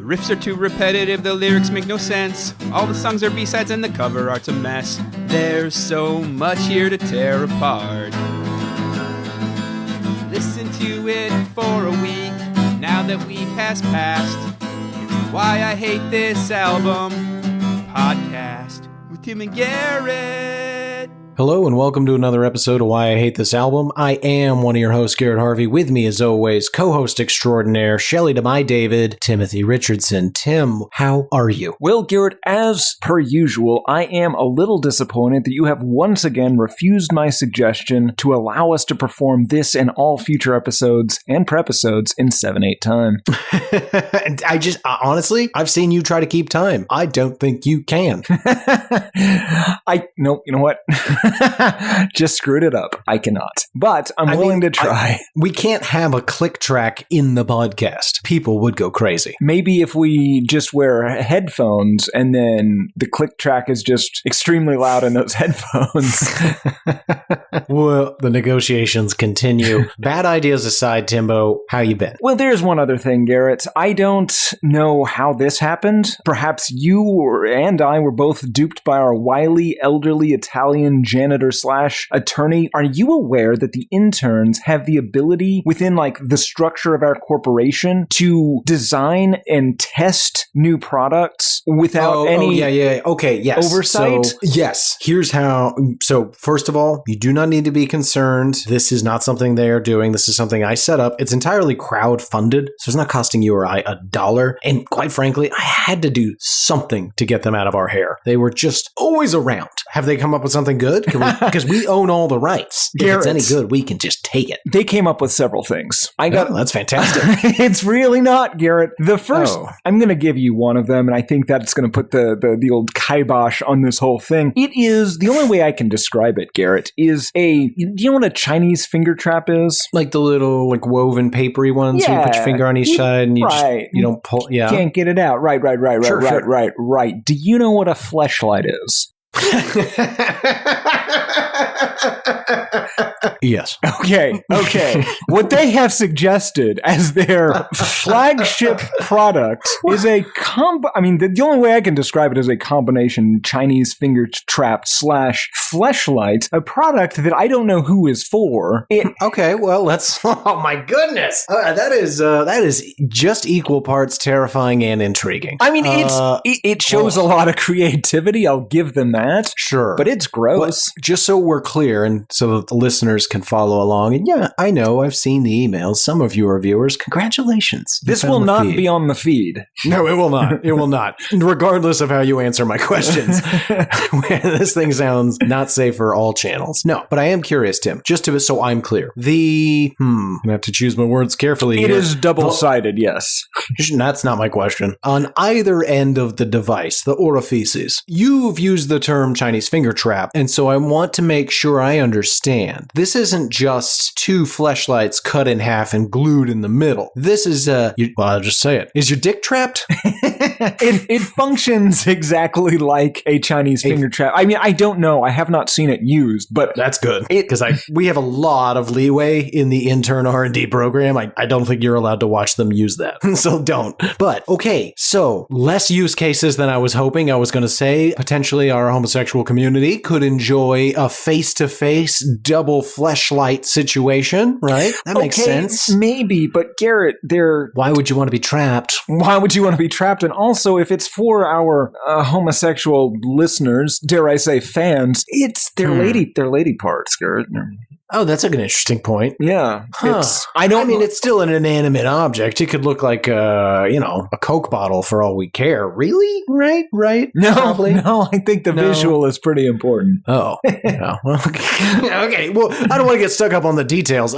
riffs are too repetitive, the lyrics make no sense. All the songs are B-sides and the cover art's a mess. There's so much here to tear apart. Listen to it for a week, now that week has passed. It's Why I Hate This Album podcast with Tim and Garrett. Hello and welcome to another episode of Why I Hate This Album. I am one of your hosts, Garrett Harvey. With me, as always, co-host extraordinaire, Shelley to my David, Timothy Richardson. Tim, how are you? Well, Garrett, as per usual, I am a little disappointed that you have once again refused my suggestion to allow us to perform this and all future episodes and prepisodes in 7/8 time. I just, honestly, I've seen you try to keep time. I don't think you can. Nope, you know what? Just screwed it up. I cannot. But I'm willing to try. We can't have a click track in the podcast. People would go crazy. Maybe if we just wear headphones and then the click track is just extremely loud in those headphones. Well, the negotiations continue. Bad ideas aside, Timbo, how you been? Well, there's one other thing, Garrett. I don't know how this happened. Perhaps you and I were both duped by our wily, elderly Italian janitor / attorney. Are you aware that the interns have the ability within the structure of our corporation to design and test new products without any Okay, yes. oversight? So, yes. Here's how. So first of all, you do not need to be concerned. This is not something they are doing. This is something I set up. It's entirely crowd-funded, so it's not costing you or I $1. And quite frankly, I had to do something to get them out of our hair. They were just always around. Have they come up with something good? Because we own all the rights. Garrett, if it's any good, we can just take it. They came up with several things. That's fantastic. It's really not, Garrett. The first, I'm going to give you one of them, and I think that's going to put the old kibosh on this whole thing. It is, the only way I can describe it, Garrett, is do you know what a Chinese finger trap is? Like the little woven papery ones where you put your finger on each side and you don't pull. Yeah. You can't get it out. Right. Right. Do you know what a fleshlight is? Yes. Okay. What they have suggested as their flagship product is the only way I can describe it is a combination Chinese finger trap / fleshlight, a product that I don't know who is for. Okay, well, let's. Oh my goodness, that is just equal parts terrifying and intriguing. I mean, it shows a lot of creativity. I'll give them that. Sure, but it's gross. But just so we're clear, and so that the listeners can follow along. And yeah, I know I've seen the emails. Some of you are viewers. Congratulations. This will not be on the feed. No, it will not. It will not. Regardless of how you answer my questions, this thing sounds not safe for all channels. No, but I am curious, Tim. So I'm clear. I'm gonna have to choose my words carefully. It is double-sided, yes. That's not my question. On either end of the device, the orifices, you've used the term Chinese finger trap, and so I want to make sure I understand. This isn't just two fleshlights cut in half and glued in the middle. This is I'll just say it. Is your dick trapped? It functions exactly like a Chinese finger trap. I mean, I don't know. I have not seen it used, but that's good because we have a lot of leeway in the intern R&D program. I don't think you're allowed to watch them use that, so don't. But okay, so less use cases than I was hoping. I was going to say potentially our homosexual community could enjoy a face-to-face double fleshlight situation, right? That makes sense. Maybe, but Garrett, why would you want to be trapped? Why would you want to be trapped? And also, if it's for our homosexual listeners, dare I say fans, it's their lady parts, Garrett. Oh, that's an interesting point. Yeah. It's still an inanimate object. It could look like a Coke bottle for all we care. Really? Right? No, I think the visual is pretty important. Oh. Yeah. Well, okay. Well, I don't want to get stuck up on the details.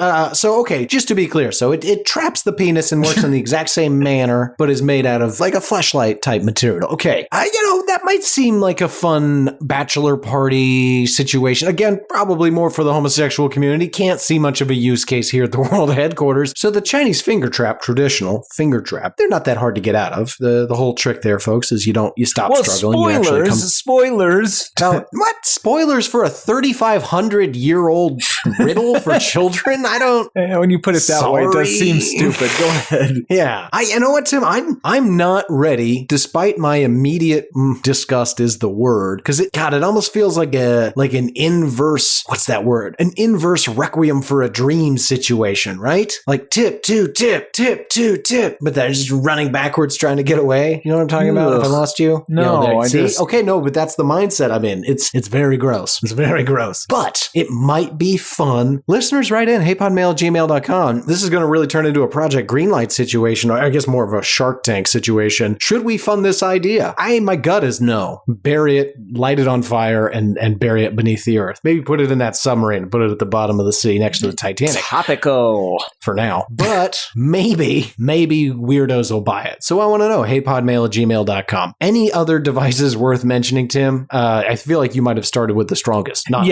Just to be clear. So it traps the penis and works in the exact same manner, but is made out of like a fleshlight type material. Okay. That that might seem like a fun bachelor party situation. Again, probably more for the homosexual community. Can't see much of a use case here at the world headquarters. So the Chinese finger trap, traditional finger trap, they're not that hard to get out of. The whole trick there, folks, is you stop struggling. Spoilers. Now, what? Spoilers for a 3,500-year-old riddle for children? I don't... When you put it that way, it does seem stupid. Go ahead. Yeah. You know what, Tim? I'm not ready, despite my immediate disgust is the word, because it almost feels like an inverse, what's that word? An inverse Requiem for a Dream situation, right? Like tip, two, tip, tip, two, tip. But they're just running backwards trying to get away. You know what I'm talking about? If I lost you? No, Okay, no, but that's the mindset I'm in. It's very gross. It's very gross. But it might be fun. Listeners, write in, heypodmail@gmail.com. This is going to really turn into a Project Greenlight situation, or I guess more of a Shark Tank situation. Should we fund this idea? My gut is no. Bury it, light it on fire, and bury it beneath the earth. Maybe put it in that submarine, put it at the bottom of the sea next to the Titanic. Topical. For now. But maybe weirdos will buy it. So I want to know, heypodmail@gmail.com. Any other devices worth mentioning, Tim? I feel like you might have started with the strongest. Not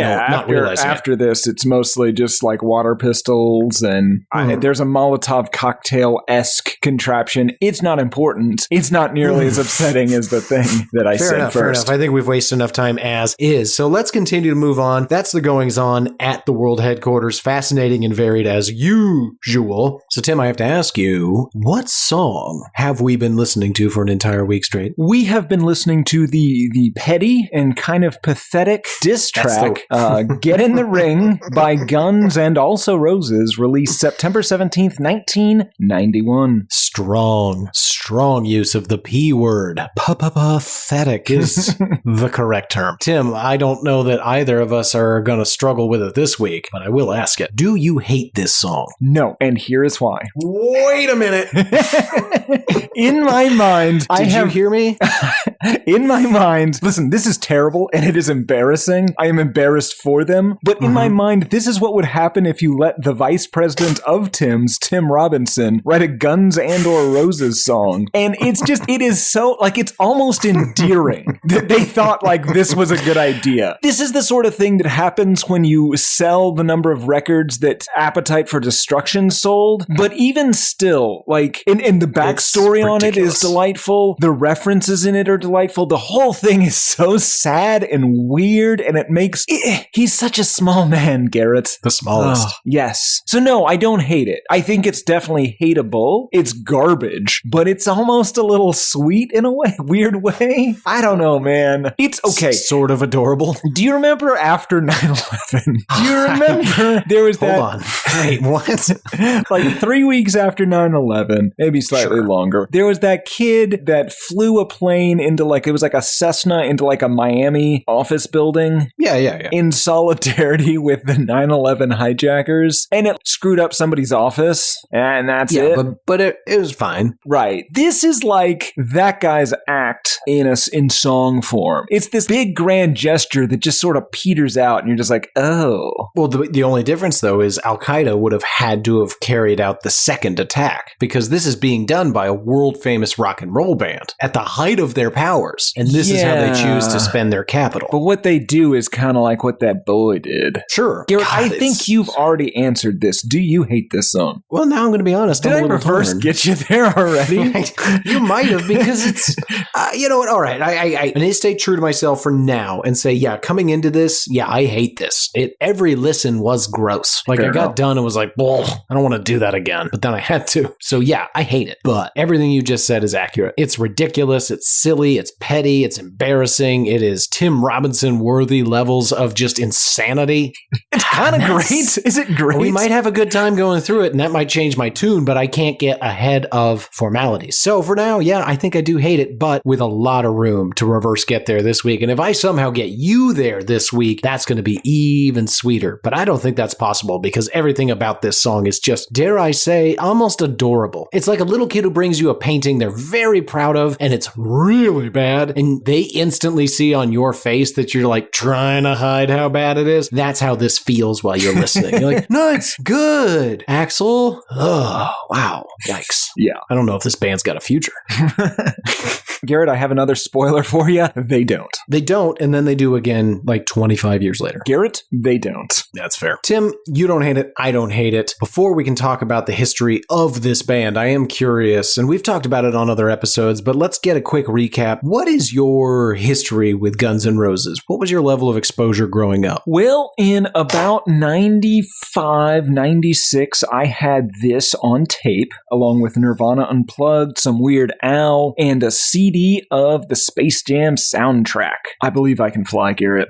realizing after this, it's mostly just like water pistols and there's a Molotov cocktail-esque contraption. It's not important. It's not nearly as upsetting as the thing that I said first. Fair enough. I think we've wasted enough time as is. So let's continue to move on. That's the goings on at the world headquarters. Fascinating and varied as usual. So Tim, I have to ask you, what song have we been listening to for an entire week straight? We have been listening to the petty and kind of pathetic diss track, Get in the Ring by Guns and Also Roses, released September 17th, 1991. Strong use of the P word. Pathetic is the correct term. Tim, I don't know that either of us are going to struggle with it this week, but I will ask it. Do you hate this song? No, and here is why. Wait a minute. In my mind, Did you hear me? In my mind, listen, this is terrible and it is embarrassing. I am embarrassed for them. But in my mind, this is what would happen if you let the vice president of Tim's, Tim Robinson, write a Guns and or Roses song. And it is so, like, it's almost endearing that they thought, like, this was a good idea. This is the sort of thing that happens when you sell the number of records that Appetite for Destruction sold. But even still, like, and the backstory on it is delightful. The references in it are delightful. The whole thing is so sad and weird, and it makes... He's such a small man, Garrett. The smallest. Yes. So no, I don't hate it. I think it's definitely hateable. It's garbage, but it's almost a little sweet in a weird way. I don't know, man. It's okay. Sort of adorable. Do you remember after 9/11? Do you remember there was that... Hold on. Wait, what? Like 3 weeks after 9/11, maybe slightly longer, there was that kid that flew a plane into it was like a Cessna into like a Miami office building. Yeah. In solidarity with the 9/11 hijackers. And it screwed up somebody's office. And that's it. But it was fine. Right. This is like that guy's act in song form. It's this big grand gesture that just sort of peters out and you're just like, oh. Well, the only difference though is Al-Qaeda would have had to have carried out the second attack because this is being done by a world famous rock and roll band at the height of their powers. And this is how they choose to spend their capital. But what they do is kind of like what that boy did. Sure. Garrett, I think you've already answered this. Do you hate this song? Well, now I'm going to be honest. Did I reverse get you there already? You might have because it's, you know what? All right. I need to stay true to myself for now and say, yeah, coming into this, yeah, I hate this. Every listen was gross. Like I got done and was like, I don't want to do that again. But then I had to. So yeah, I hate it. But everything you just said is accurate. It's ridiculous. It's silly. It's petty. It's embarrassing. It is Tim Robinson worthy levels of just insanity. It's kind of great. Is it great? We might have a good time going through it and that might change my tune, but I can't get ahead of formalities. So for now, yeah, I think I do hate it, but with a lot of room to reverse get there this week. And if I somehow get you there this week, that's going to be even sweeter. But I don't think that's possible because everything about this song is just, dare I say, almost adorable. It's like a little kid who brings you a painting they're very proud of and it's really bad. And they instantly see on your face that you're like trying to hide how bad it is. That's how this feels while you're listening. You're like, no, it's good, Axel. Oh, wow. Yikes. Yeah. I don't know if this band's got a future. Garrett, I have another spoiler for you. They don't. They don't, and then they do again like 25 years later. Garrett, they don't. That's fair. Tim, you don't hate it. I don't hate it. Before we can talk about the history of this band, I am curious, and we've talked about it on other episodes, but let's get a quick recap. What is your history with Guns N' Roses? What was your level of exposure growing up? Well, in about 95, 96, I had this on tape, along with Nirvana Unplugged, some Weird Al, and a CD of the Space Jam soundtrack. I believe I can fly, Garrett.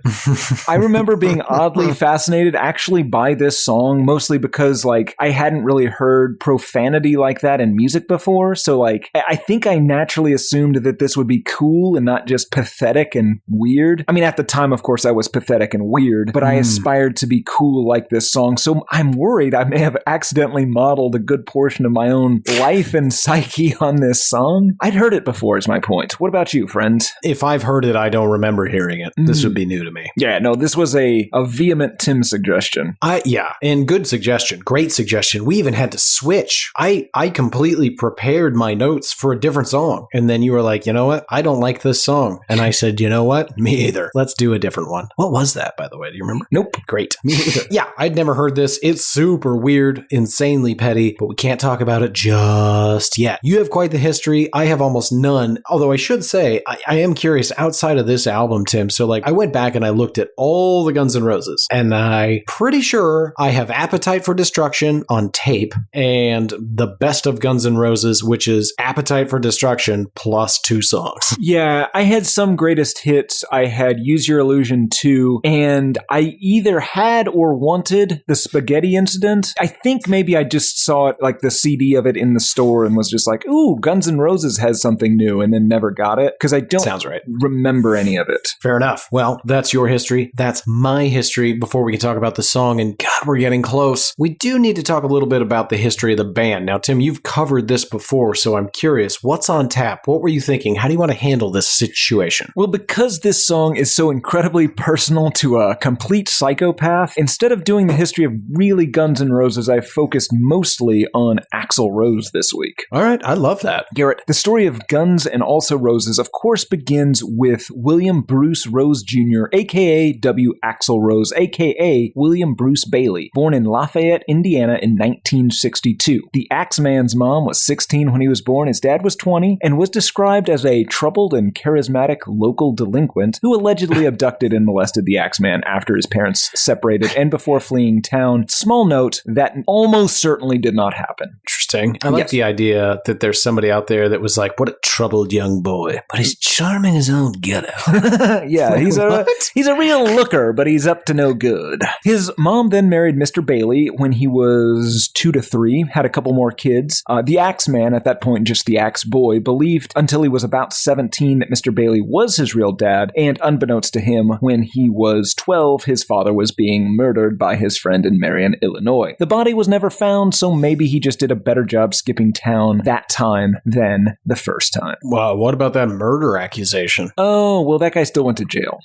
I remember being oddly fascinated actually by this song, mostly because I hadn't really heard profanity like that in music before. So I think I naturally assumed that this would be cool and not just pathetic and weird. I mean, at the time, of course, I was pathetic and weird, but I aspired to be cool like this song. So I'm worried I may have accidentally modeled a good portion of my own life and psyche on this song. I'd heard it before is my point. What about you, friend? If I've heard it, I don't remember hearing it. This would be new to me. Yeah, no, this was a vehement Tim suggestion. Yeah, and good suggestion. Great suggestion. We even had to switch. I completely prepared my notes for a different song. And then you were like, you know what? I don't like this song. And I said, you know what? Me either. Let's do a different one. What was that, by the way? Do you remember? Nope. Great. Me either. Yeah, I'd never heard this. It's super weird, insanely petty, but we can't talk about it just yet. You have quite the history. I have almost none. Although I should say, I am curious outside of this album, Tim. So I went back and I looked at all the Guns N' Roses, and I'm pretty sure I have Appetite for Destruction on tape and the best of Guns N' Roses, which is Appetite for Destruction plus 2 songs. Yeah, I had some greatest hits. I had Use Your Illusion 2, and I either had or wanted the Spaghetti Incident. I think maybe I just saw it, the CD of it in the store and was just like, ooh, Guns N' Roses has something new, and then never got it because I don't Sounds right. remember any of it. Fair enough. Well, that's your history. That's my history. Before we can talk about the song, and God, we're getting close, we do need to talk a little bit about the history of the band. Now, Tim, you've covered this before, so I'm curious, what's on tap? What were you thinking? How do you want to handle this situation? Well, because this song is so incredibly personal to a complete psychopath, instead of doing the history of really Guns N' Roses, I focused mostly on Axl Rose this week. All right, I love that. Garrett, the story of Guns and also Roses, of course, begins with William Bruce Rose Jr., a.k.a. W. Axl Rose, a.k.a. William Bruce Bailey, born in Lafayette, Indiana in 1962. The Axeman's mom was 16 when he was born, his dad was 20, and was described as a troubled and charismatic local delinquent who allegedly abducted and molested the Axeman after his parents separated and before fleeing town. Small note, that almost certainly did not happen. Interesting. I like the idea that there's somebody out there that was like, what a troubled young boy, but he's charming as all get out. Yeah, he's a real looker, but he's up to no good. His mom then married Mr. Bailey when he was 2 to 3, had a couple more kids. The Axeman, at that point just the Axe Boy, believed until he was about 17 that Mr. Bailey was his real dad, and unbeknownst to him, when he was 12, his father was being murdered by his friend in Marion, Illinois. The body was never found, so maybe he just did a better job skipping town that time than the first time. Well, what about that murder accusation? Oh, well, that guy still went to jail.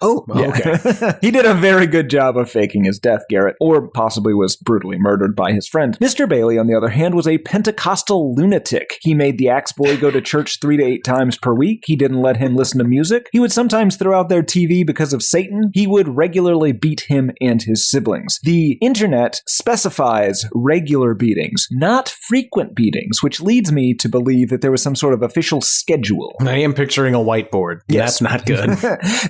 Oh, okay. Yeah. He did a very good job of faking his death, Garrett, or possibly was brutally murdered by his friend. Mr. Bailey, on the other hand, was a Pentecostal lunatic. He made the Axe Boy go to church 3 to 8 times per week. He didn't let him listen to music. He would sometimes throw out their TV because of Satan. He would regularly beat him and his siblings. The internet specifies regular beatings, not frequent beatings, which leads me to believe that there was some sort of official schedule. I am picturing a whiteboard. Yes. That's not good.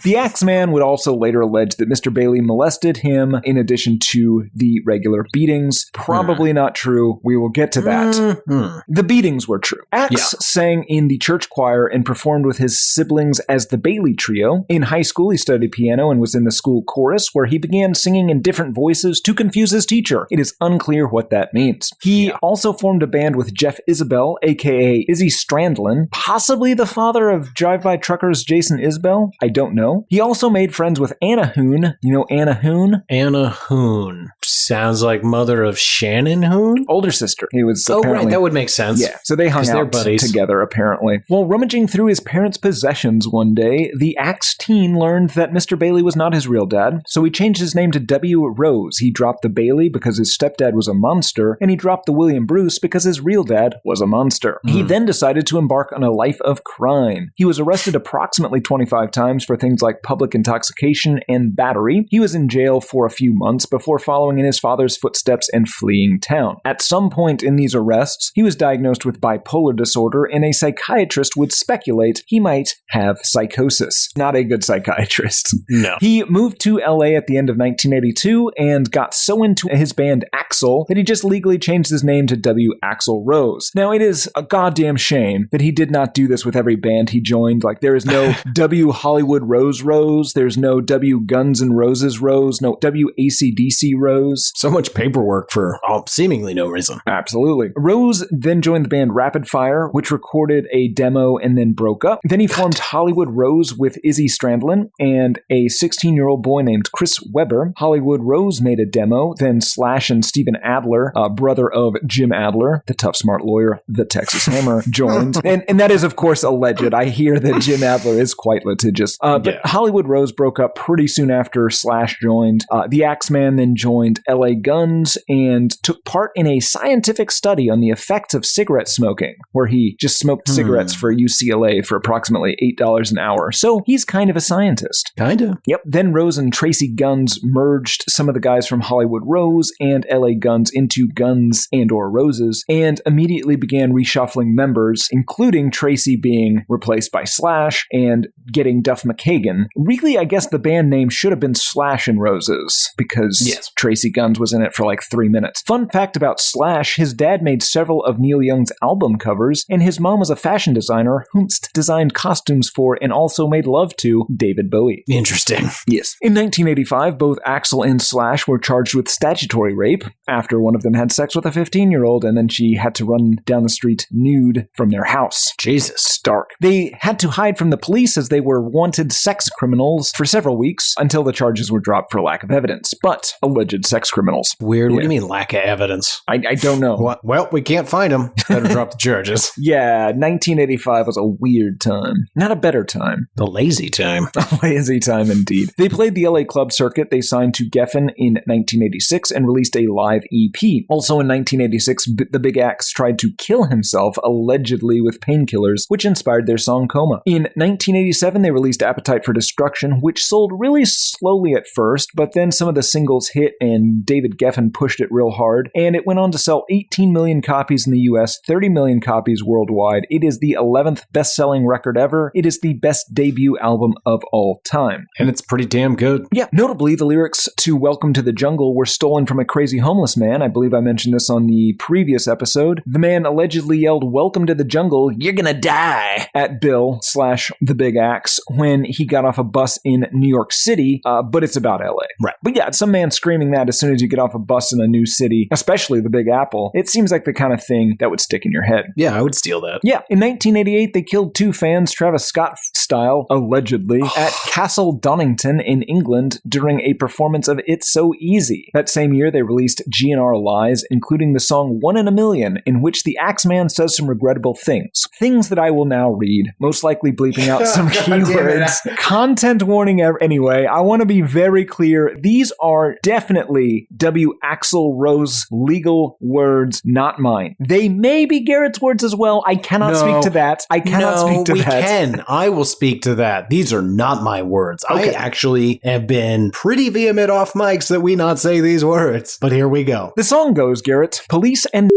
The Axeman would also later allege that Mr. Bailey molested him in addition to the regular beatings. Probably not true. We will get to that. The beatings were true. Axe sang in the church choir and performed with his siblings as the Bailey Trio. In high school, he studied piano and was in the school chorus, where he began singing in different voices to confuse his teacher. It is unclear what that means. He also formed a band with Jeff Isbell, aka Izzy Strandlin, possibly the father of Drive-By Truckers Jason Isbell. I don't know. He also made friends with Anna Hoon. You know Anna Hoon? Anna Hoon. Sounds like mother of Shannon Hoon? Older sister. He was right. That would make sense. Yeah, so they hung out buddies together, apparently. While rummaging through his parents' possessions one day, the Axe teen learned that Mr. Bailey was not his real dad, so he changed his name to W. Rose. He dropped the Bailey because his stepdad was a monster, and he dropped the William Bruce Bruce because his real dad was a monster. He then decided to embark on a life of crime. He was arrested approximately 25 times for things like public intoxication and battery. He was in jail for a few months before following in his father's footsteps and fleeing town. At some point in these arrests, he was diagnosed with bipolar disorder, and a psychiatrist would speculate he might have psychosis. Not a good psychiatrist. No. He moved to LA at the end of 1982 and got so into his band Axl that he just legally changed his name to W. Axl Rose. Now, it is a goddamn shame that he did not do this with every band he joined. Like, there is no W. Hollywood Rose Rose, there's no W. Guns N' Roses Rose, no W. AC/DC Rose. So much paperwork for seemingly no reason. Absolutely. Rose then joined the band Rapid Fire, which recorded a demo and then broke up. Then he formed Hollywood Rose with Izzy Strandlin and a 16-year-old boy named Chris Webber. Hollywood Rose made a demo, then Slash and Steven Adler, brother of Jim Adler, the tough smart lawyer, the Texas Hammer, joined. And that is, of course, alleged. I hear that Jim Adler is quite litigious. But Hollywood Rose broke up pretty soon after Slash joined. The Axeman then joined LA Guns and took part in a scientific study on the effects of cigarette smoking, where he just smoked cigarettes for UCLA for approximately $8 an hour. So he's kind of a scientist. Kinda. Yep. Then Rose and Tracy Guns merged some of the guys from Hollywood Rose and LA Guns into Guns and/or Roses, and immediately began reshuffling members, including Tracy being replaced by Slash and getting Duff McKagan. Really, I guess the band name should have been Slash and Roses, because Tracy Guns was in it for like 3 minutes. Fun fact about Slash, his dad made several of Neil Young's album covers, and his mom was a fashion designer who designed costumes for and also made love to David Bowie. Interesting. Yes. In 1985, both Axl and Slash were charged with statutory rape after one of them had sex with a 15-year-old, and then she had to run down the street nude from their house. Jesus. Stark. They had to hide from the police as they were wanted sex criminals for several weeks until the charges were dropped for lack of evidence, but alleged sex criminals. Weird. What do you mean lack of evidence? I don't know. What? Well, we can't find them. Better drop the charges. Yeah, 1985 was a weird time. Not a better time. The lazy time. A lazy time indeed. They played the LA club circuit. They signed to Geffen in 1986 and released a live EP. Also in 1986, the Big Axe tried to kill himself, allegedly with painkillers, which inspired their song Coma. In 1987, they released Appetite for Destruction, which sold really slowly at first, but then some of the singles hit and David Geffen pushed it real hard, and it went on to sell 18 million copies in the US, 30 million copies worldwide. It is the 11th best-selling record ever. It is the best debut album of all time. And it's pretty damn good. Yeah, notably, the lyrics to Welcome to the Jungle were stolen from a crazy homeless man. I believe I mentioned this on the previous episode. The man allegedly yelled, "Welcome to the jungle, you're gonna die," at Bill / the Big Axe when he got off a bus in New York City, but it's about LA. Right. But yeah, some man screaming that as soon as you get off a bus in a new city, especially the Big Apple, it seems like the kind of thing that would stick in your head. Yeah, I would steal that. Yeah, in 1988, they killed 2 fans, Travis Scott style, allegedly, at Castle Donington in England during a performance of It's So Easy. That same year, they released GNR Lies, including the song One in a Million, in which the Axeman says some regrettable things. Things that I will now read, most likely bleeping out some keywords. Content warning anyway. I want to be very clear. These are definitely W. Axl Rose legal words, not mine. They may be Garrett's words as well. I cannot speak to that. I cannot speak to that. We can. I will speak to that. These are not my words. Okay. I actually have been pretty vehement off mics that we not say these words. But here we go. The song goes, Garrett. Police and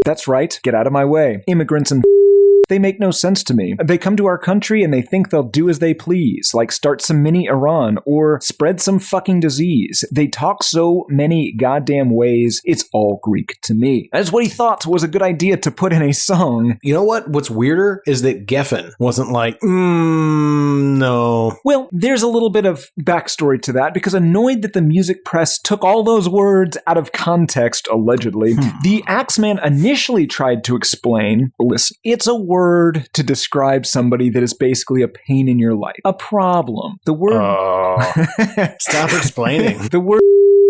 that's right. Get out of my way. Immigrants and they make no sense to me. They come to our country and they think they'll do as they please, like start some mini Iran or spread some fucking disease. They talk so many goddamn ways, it's all Greek to me. That's what he thought was a good idea to put in a song. You know what? What's weirder is that Geffen wasn't like, no. Well, there's a little bit of backstory to that, because annoyed that the music press took all those words out of context, allegedly, the Axeman initially tried to explain, listen, it's a word to describe somebody that is basically a pain in your life. A problem. The word... Stop explaining. The word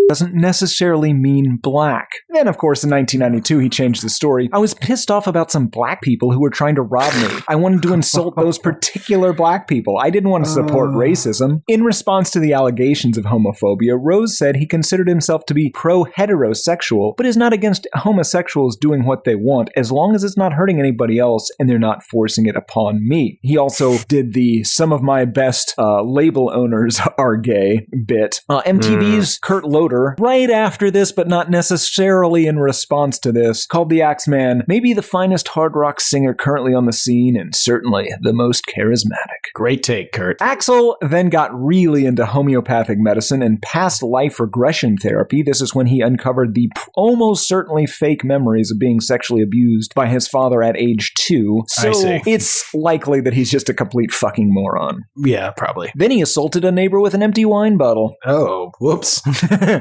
doesn't necessarily mean black. Then, of course, in 1992, he changed the story. I was pissed off about some black people who were trying to rob me. I wanted to insult those particular black people. I didn't want to support racism. In response to the allegations of homophobia, Rose said he considered himself to be pro-heterosexual, but is not against homosexuals doing what they want, as long as it's not hurting anybody else and they're not forcing it upon me. He also did the "some of my best label owners are gay" bit. MTV's Kurt Loder, right after this, but not necessarily in response to this, called the Axeman maybe the finest hard rock singer currently on the scene and certainly the most charismatic. Great take, Kurt. Axl then got really into homeopathic medicine and past life regression therapy. This is when he uncovered the almost certainly fake memories of being sexually abused by his father at age 2. So it's likely that he's just a complete fucking moron. Yeah, probably. Then he assaulted a neighbor with an empty wine bottle. Oh, whoops.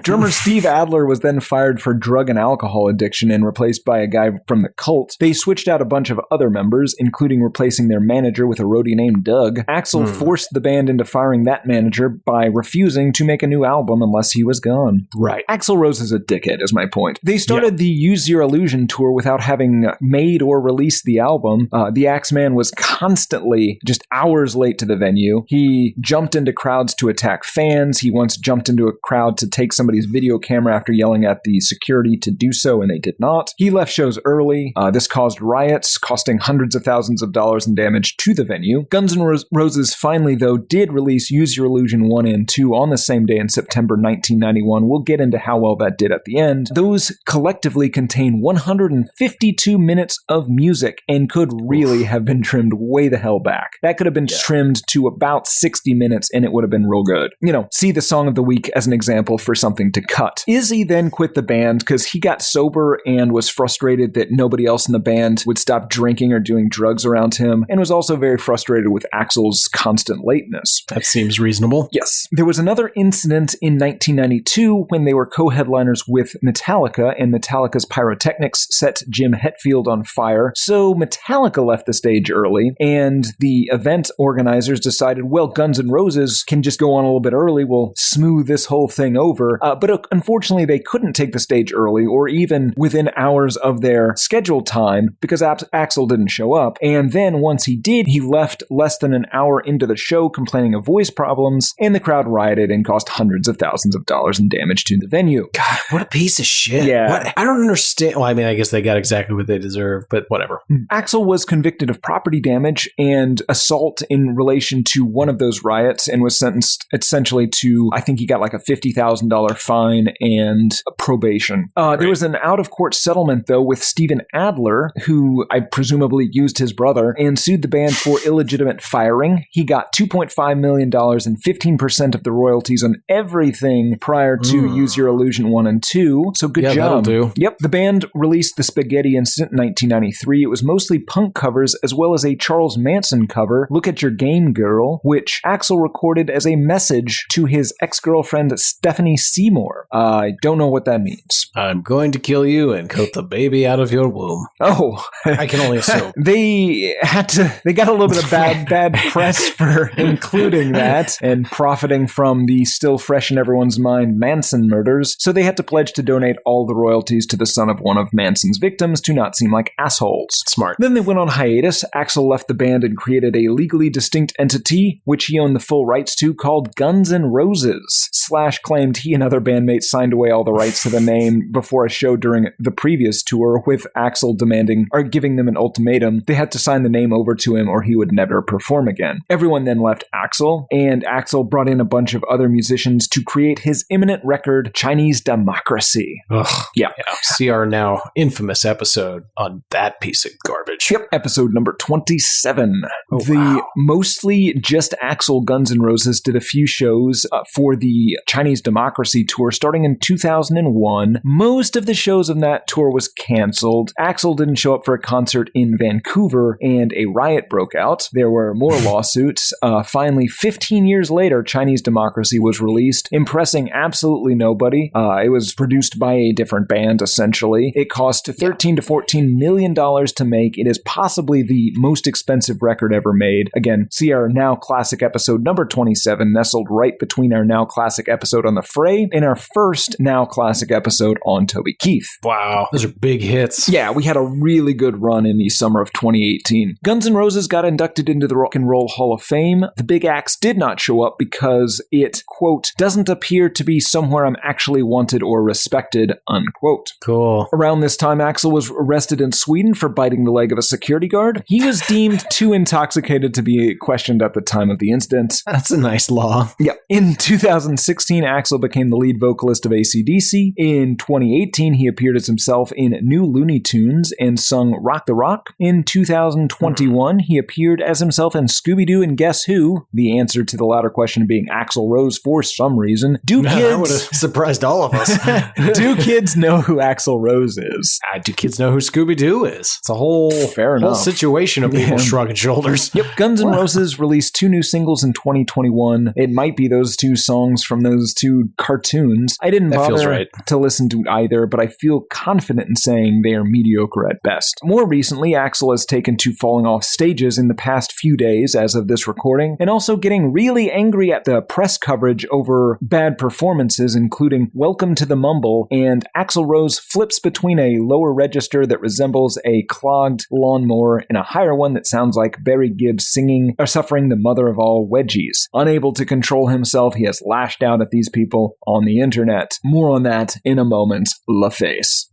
Drummer Steve Adler was then fired for drug and alcohol addiction and replaced by a guy from the Cult. They switched out a bunch of other members, including replacing their manager with a roadie named Doug. Axl forced the band into firing that manager by refusing to make a new album unless he was gone. Right. Axl Rose is a dickhead, is my point. They started the Use Your Illusion tour without having made or released the album. The Axeman was constantly just hours late to the venue. He jumped into crowds to attack fans. He once jumped into a crowd to take somebody's video camera after yelling at the security to do so, and they did not. He left shows early. This caused riots, costing hundreds of thousands of dollars in damage to the venue. Guns N' Roses finally, though, did release Use Your Illusion 1 and 2 on the same day in September 1991. We'll get into how well that did at the end. Those collectively contain 152 minutes of music and could really have been trimmed way the hell back. That could have been trimmed to about 60 minutes and it would have been real good. You know, see the song of the week as an example for something to cut. Izzy then quit the band because he got sober and was frustrated that nobody else in the band would stop drinking or doing drugs around him, and was also very frustrated with Axl's constant lateness. That seems reasonable. Yes. There was another incident in 1992 when they were co-headliners with Metallica, and Metallica's pyrotechnics set Jim Hetfield on fire. So Metallica left the stage early, and the event organizers decided, well, Guns N' Roses can just go on a little bit early. We'll smooth this whole thing over. But unfortunately, they couldn't take the stage early or even within hours of their scheduled time because Axl didn't show up. And then once he did, he left less than an hour into the show complaining of voice problems, and the crowd rioted and caused hundreds of thousands of dollars in damage to the venue. God, what a piece of shit. Yeah. What? I don't understand. Well, I mean, I guess they got exactly what they deserve, but whatever. Axl was convicted of property damage and assault in relation to one of those riots and was sentenced essentially to, I think he got like a $50,000 fine and a probation. There was an out-of-court settlement, though, with Steven Adler, who I presumably used his brother, and sued the band for illegitimate firing. He got $2.5 million and 15% of the royalties on everything prior to Use Your Illusion 1 and 2. So good job. That'll do. Yep. The band released The Spaghetti Incident in 1993. It was mostly punk covers as well as a Charles Manson cover, Look at Your Game Girl, which Axl recorded as a message to his ex-girlfriend Stephanie Seymour. I don't know what that means. I'm going to kill you and coat the baby out of your womb. Oh. I can only assume. They got a little bit of bad press for including that and profiting from the still fresh in everyone's mind Manson murders, so they had to pledge to donate all the royalties to the son of one of Manson's victims to not seem like assholes. Smart. Then they went on hiatus. Axl left the band and created a legally distinct entity, which he owned the full rights to, called Guns N' Roses. Slash claimed he and other bandmates signed away all the rights to the name before a show during the previous tour, with Axl demanding or giving them an ultimatum. They had to sign the name over to him or he would never perform again. Everyone then left Axl, and Axl brought in a bunch of other musicians to create his imminent record, Chinese Democracy. Ugh. Yeah. See our now infamous episode on that piece of garbage. Yep, episode number 27. Oh, the mostly just Axl Guns N' Roses did a few shows for the Chinese Democracy tour starting in 2001. Most of the shows on that tour was canceled. Axl didn't show up for a concert in Vancouver and a riot broke out. There were more lawsuits. Finally, 15 years later, Chinese Democracy was released, impressing absolutely nobody. It was produced by a different band, essentially. It cost $13 to $14 million to make. It is possibly the most expensive record ever made. Again, see our Now Classic episode number 27, nestled right between our Now Classic episode on The Fray in our first Now Classic episode on Toby Keith. Wow, those are big hits. Yeah, we had a really good run in the summer of 2018. Guns N' Roses got inducted into the Rock and Roll Hall of Fame. The Big Axe did not show up because it, quote, doesn't appear to be somewhere I'm actually wanted or respected, unquote. Cool. Around this time, Axl was arrested in Sweden for biting the leg of a security guard. He was deemed too intoxicated to be questioned at the time of the incident. That's a nice law. Yeah. In 2016, Axl became the lead vocalist of AC/DC. In 2018, he appeared as himself in New Looney Tunes and sung Rock the Rock. In 2021, he appeared as himself in Scooby-Doo and Guess Who? The answer to the latter question being Axl Rose for some reason. That would have surprised all of us. Do kids know who Axl Rose is? Do kids know who Scooby-Doo is? It's a whole situation of people shrugging shoulders. Yep. Guns N' Roses released 2 new singles in 2021. It might be those 2 songs from those 2 cartoons. I didn't bother to listen to either, but I feel confident in saying they are mediocre at best. More recently, Axl has taken to falling off stages in the past few days as of this recording, and also getting really angry at the press coverage over bad performances, including Welcome to the Mumble, and Axl Rose flips between a lower register that resembles a clogged lawnmower and a higher one that sounds like Barry Gibbs singing or suffering the mother of all wedgies. Unable to control himself, he has lashed out at these people on the internet. More on that in a moment. LaFace.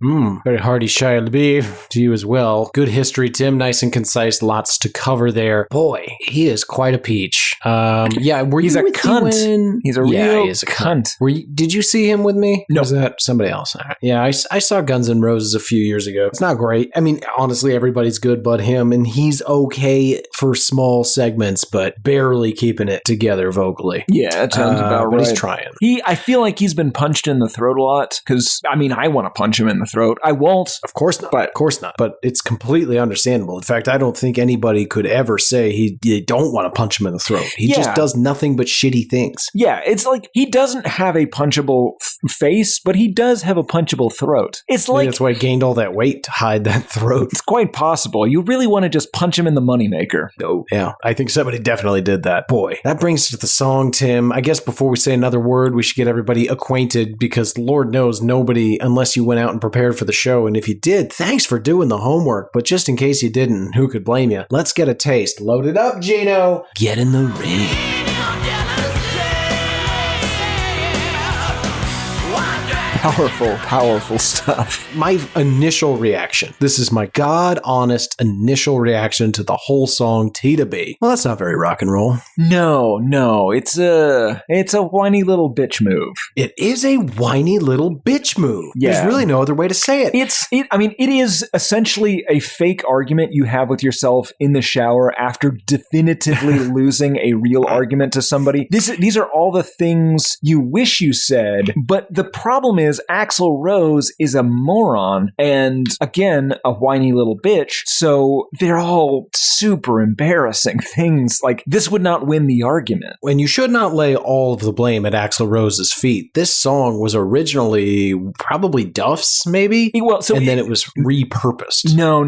Very hearty Shia LaBeouf to you as well. Good history, Tim. Nice and concise. Lots to cover there. Boy, he is quite a peach. He's a cunt. He's a real cunt. Did you see him with me? No. Was that somebody else? Yeah, I saw Guns N' Roses a few years ago. It's not great. I mean, honestly, everybody's good but him, and he's okay for small segments, but barely keeping it together vocally. Yeah, it sounds about but right. He's trying. I feel like he's been punched in the throat a lot, because, I mean, I want to punch him in the throat. I won't. Of course not. But it's completely understandable. In fact, I don't think anybody could ever say you don't want to punch him in the throat. He just does nothing but shitty things. Yeah, it's like he doesn't have a punchable face, but he does have a punchable throat. It's like that's why he gained all that weight to hide that throat. It's quite possible. You really want to just punch him in the moneymaker. Oh, yeah. I think somebody definitely did that. Boy, that brings us to the song, Tim. I guess before we say another word, we should get everybody acquainted because Lord knows nobody, unless you went out and prepared for the show. And if you did, thanks for doing the homework. But just in case you didn't, who could blame you? Let's get a taste. Load it up, Gino. Get in the ring. Powerful stuff. My initial reaction, this is my God-honest initial reaction to the whole song T to B. Well, that's not very rock and roll. No, it's a whiny little bitch move. It is a whiny little bitch move. Yeah. There's really no other way to say it. It is essentially a fake argument you have with yourself in the shower after definitively losing a real argument to somebody. These are all the things you wish you said, but the problem is Axl Rose is a moron and, again, a whiny little bitch, so they're all super embarrassing things. Like, this would not win the argument. And you should not lay all of the blame at Axl Rose's feet. This song was originally probably Duff's, maybe? Then it was repurposed. No.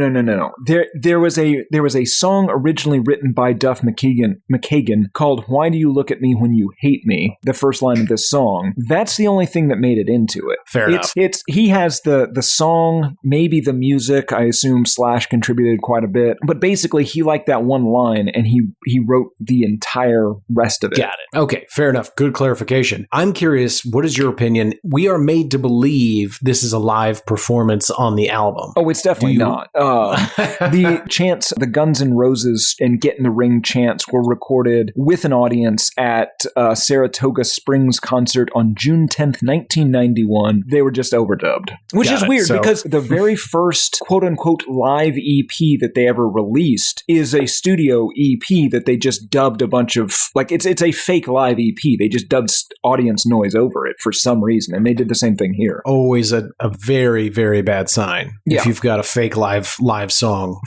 There was a song originally written by Duff McKagan called Why Do You Look at Me When You Hate Me? The first line of this song. That's the only thing that made it into it. Fair enough. He has the song, maybe the music, I assume Slash contributed quite a bit, but basically he liked that one line and he wrote the entire rest of it. Got it. Okay, fair enough. Good clarification. I'm curious, what is your opinion? We are made to believe this is a live performance on the album. Oh, it's definitely not. The chants, the Guns N' Roses and Get in the Ring chants were recorded with an audience at Saratoga Springs concert on June 10th, 1991. They were just overdubbed, which is weird because the very first quote-unquote live EP that they ever released is a studio EP that they just dubbed a bunch of, like, it's a fake live EP. They just dubbed audience noise over it for some reason, and they did the same thing here. Always a very, very bad sign if you've got a fake live song.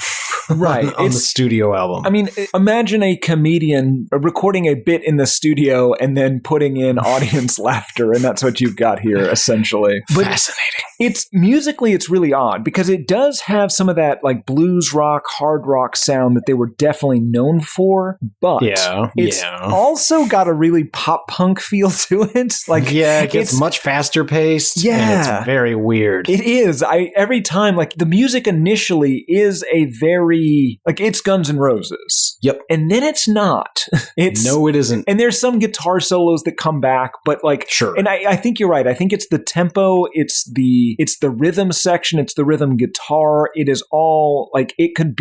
Right. on the studio album. I mean, imagine a comedian recording a bit in the studio and then putting in audience laughter, and that's what you've got here, essentially. But fascinating. it's musically, it's really odd because it does have some of that like blues rock, hard rock sound that they were definitely known for, but it's also got a really pop punk feel to it. Like, it gets much faster paced. Yeah, and it's very weird. It is. Every time, like, the music initially is a very, like, it's Guns N' Roses. Yep. And then it's not. No, it isn't. And there's some guitar solos that come back, but like, sure. And I think you're right. I think it's the tempo, it's the rhythm section, it's the rhythm guitar. It is all like, it could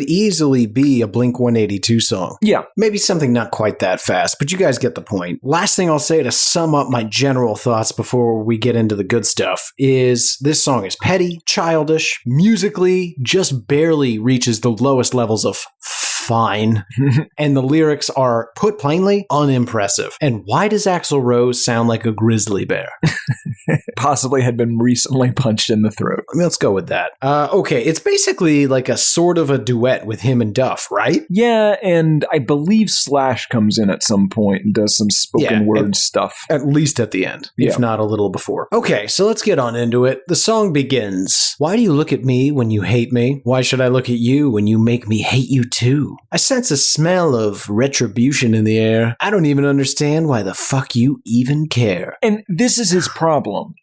easily be a Blink-182 song. Yeah. Maybe something not quite that fast, but you guys get the point. Last thing I'll say to sum up my general thoughts before we get into the good stuff is this song is petty, childish, musically just barely reaches the lowest levels of fine, and the lyrics are, put plainly, unimpressive. And why does Axl Rose sound like a grizzly bear? Possibly had been recently punched in the throat. I mean, let's go with that. Okay, it's basically like a sort of a duet with him and Duff, right? Yeah, and I believe Slash comes in at some point and does some spoken word stuff. At least at the end, if not a little before. Okay, so let's get on into it. The song begins, why do you look at me when you hate me? Why should I look at you when you make me hate you too? I sense a smell of retribution in the air. I don't even understand why the fuck you even care. And this is his problem.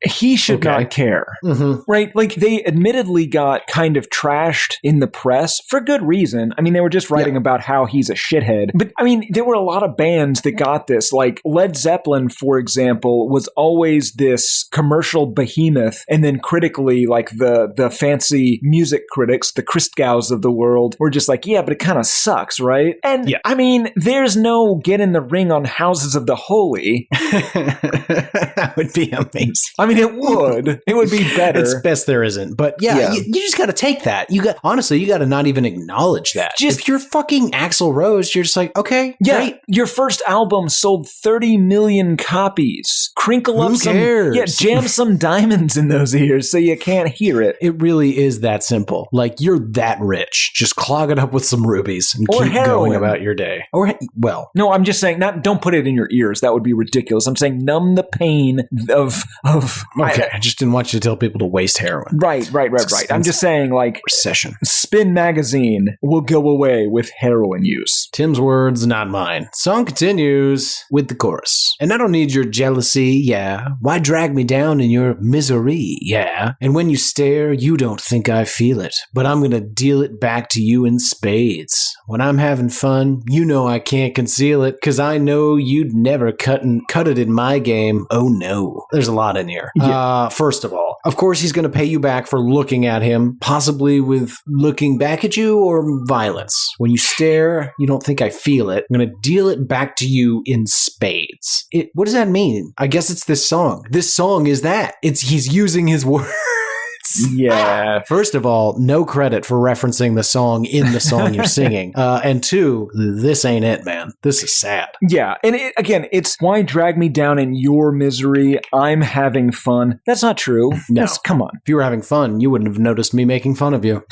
He should not care. Mm-hmm. Right? Like, they admittedly got kind of trashed in the press for good reason. I mean, they were just writing about how he's a shithead. But, I mean, there were a lot of bands that got this. Like, Led Zeppelin, for example, was always this commercial behemoth. And then critically, like, the fancy music critics, the Christgaus of the world, were just like, yeah, but it kind of sucks, right? And, I mean, there's no get in the ring on Houses of the Holy. That would be amazing. I mean, it would. It would be better. It's best there isn't. But you just got to take that. You got to not even acknowledge that. If you're fucking Axl Rose, you're just like, okay, great. Your first album sold 30 million copies. Crinkle up some, jam some diamonds in those ears so you can't hear it. It really is that simple. Like, you're that rich. Just clog it up with some rubies and or keep heroin. Going about your day. No, I'm just saying, don't put it in your ears. That would be ridiculous. I'm saying numb the pain of. Okay, I just didn't want you to tell people to waste heroin. Right. I'm just saying, like, recession. Spin magazine will go away with heroin use. Tim's words, not mine. Song continues with the chorus. And I don't need your jealousy, yeah. Why drag me down in your misery, yeah. And when you stare, you don't think I feel it. But I'm gonna deal it back to you in spades. When I'm having fun, you know I can't conceal it. Cause I know you'd never cut it in my game. Oh no. There's a lot in here. Yeah. First of all, of course he's gonna pay you back for looking at him, possibly with looking back at you or violence. When you stare, you don't think I feel it. I'm gonna deal it back to you in spades. What does that mean? I guess it's this song. This song is that. He's using his words. Yeah. First of all, no credit for referencing the song in the song you're singing. And two, this ain't it, man. This is sad. Yeah. And it's why drag me down in your misery? I'm having fun. That's not true. No. Come on. If you were having fun, you wouldn't have noticed me making fun of you.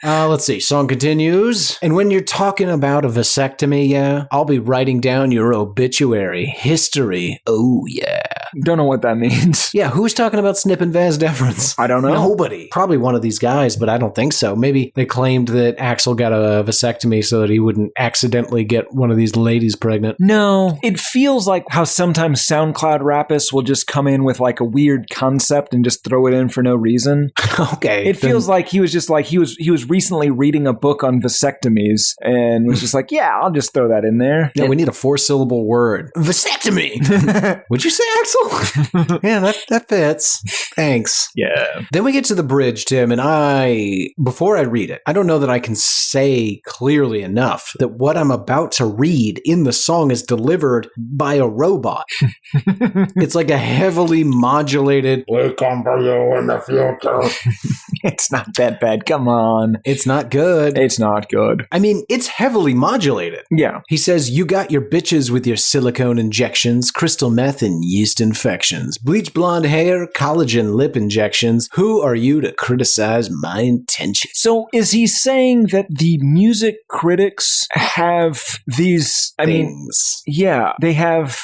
Let's see. Song continues. And when you're talking about a vasectomy, yeah, I'll be writing down your obituary. History. Oh, yeah. Don't know what that means. Yeah, who's talking about snipping vas deferens? I don't know. Nobody. Probably one of these guys, but I don't think so. Maybe they claimed that Axl got a vasectomy so that he wouldn't accidentally get one of these ladies pregnant. No. It feels like how sometimes SoundCloud rapists will just come in with like a weird concept and just throw it in for no reason. Okay. It feels like he was just like, he was recently reading a book on vasectomies and was just like, yeah, I'll just throw that in there. Yeah, we need a 4-syllable word. Vasectomy! Would you say, Axl? Yeah, that fits. Thanks. Yeah. Then we get to the bridge, Tim, and before I read it, I don't know that I can say clearly enough that what I'm about to read in the song is delivered by a robot. It's like a heavily modulated, we come for you in the future. It's not that bad. Come on. It's not good. It's not good. I mean, it's heavily modulated. Yeah. He says, you got your bitches with your silicone injections, crystal meth, and yeast infections, bleach blonde hair, collagen lip injections. Who are you to criticize my intentions? So is he saying that the music critics have these, yeah, they have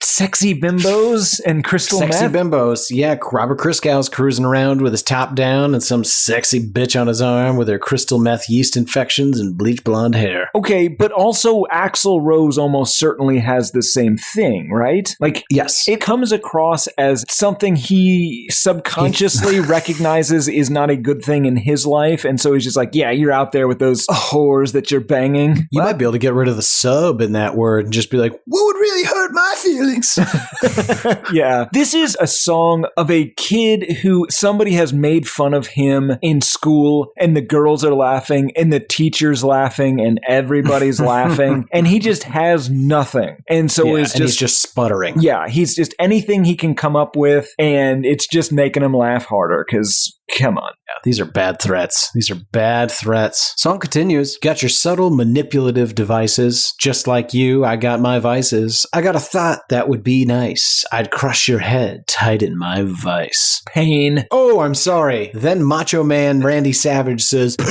sexy bimbos and crystal Sexy meth? bimbos. Yeah, Robert Christkow's cruising around with his top down and some sexy bitch on his arm with her crystal meth yeast infections and bleach blonde hair. Okay, but also Axl Rose almost certainly has the same thing, right? Like, yes. It comes across as something he subconsciously recognizes is not a good thing in his life, and so he's just like, yeah, you're out there with those whores that you're banging. You might be able to get rid of the sub in that word and just be like, what would really hurt my feelings? Yeah. This is a song of a kid who somebody has made fun of him in school, and the girls are laughing, and the teacher's laughing, and everybody's laughing, and he just has nothing. And so he's just sputtering. Yeah, he's just anything he can come up with, and it's just making him laugh harder, because come on. Yeah, these are bad threats. These are bad threats. Song continues. Got your subtle manipulative devices. Just like you, I got my vices. I got a thought that would be nice. I'd crush your head tight in my vice. Pain. Oh, I'm sorry. Then Macho Man Randy Savage says, pain!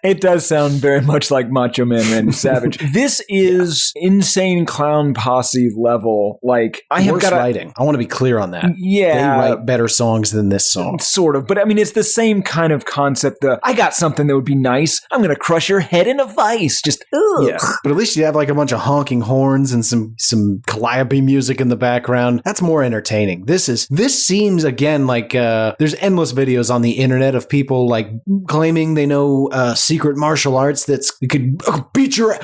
It does sound very much like Macho Man Randy Savage. This is insane clown posse level. Like, I have got writing. I want to be clear on that. Yeah. They write better songs than this song. Sort of. But I mean, it's the same kind of concept. I got something that would be nice. I'm going to crush your head in a vice. Just, ugh. Yeah. But at least you have like a bunch of honking horns and some calliope music in the background. That's more entertaining. This seems again like there's endless videos on the internet of people like claiming they know secret martial arts that's could beat your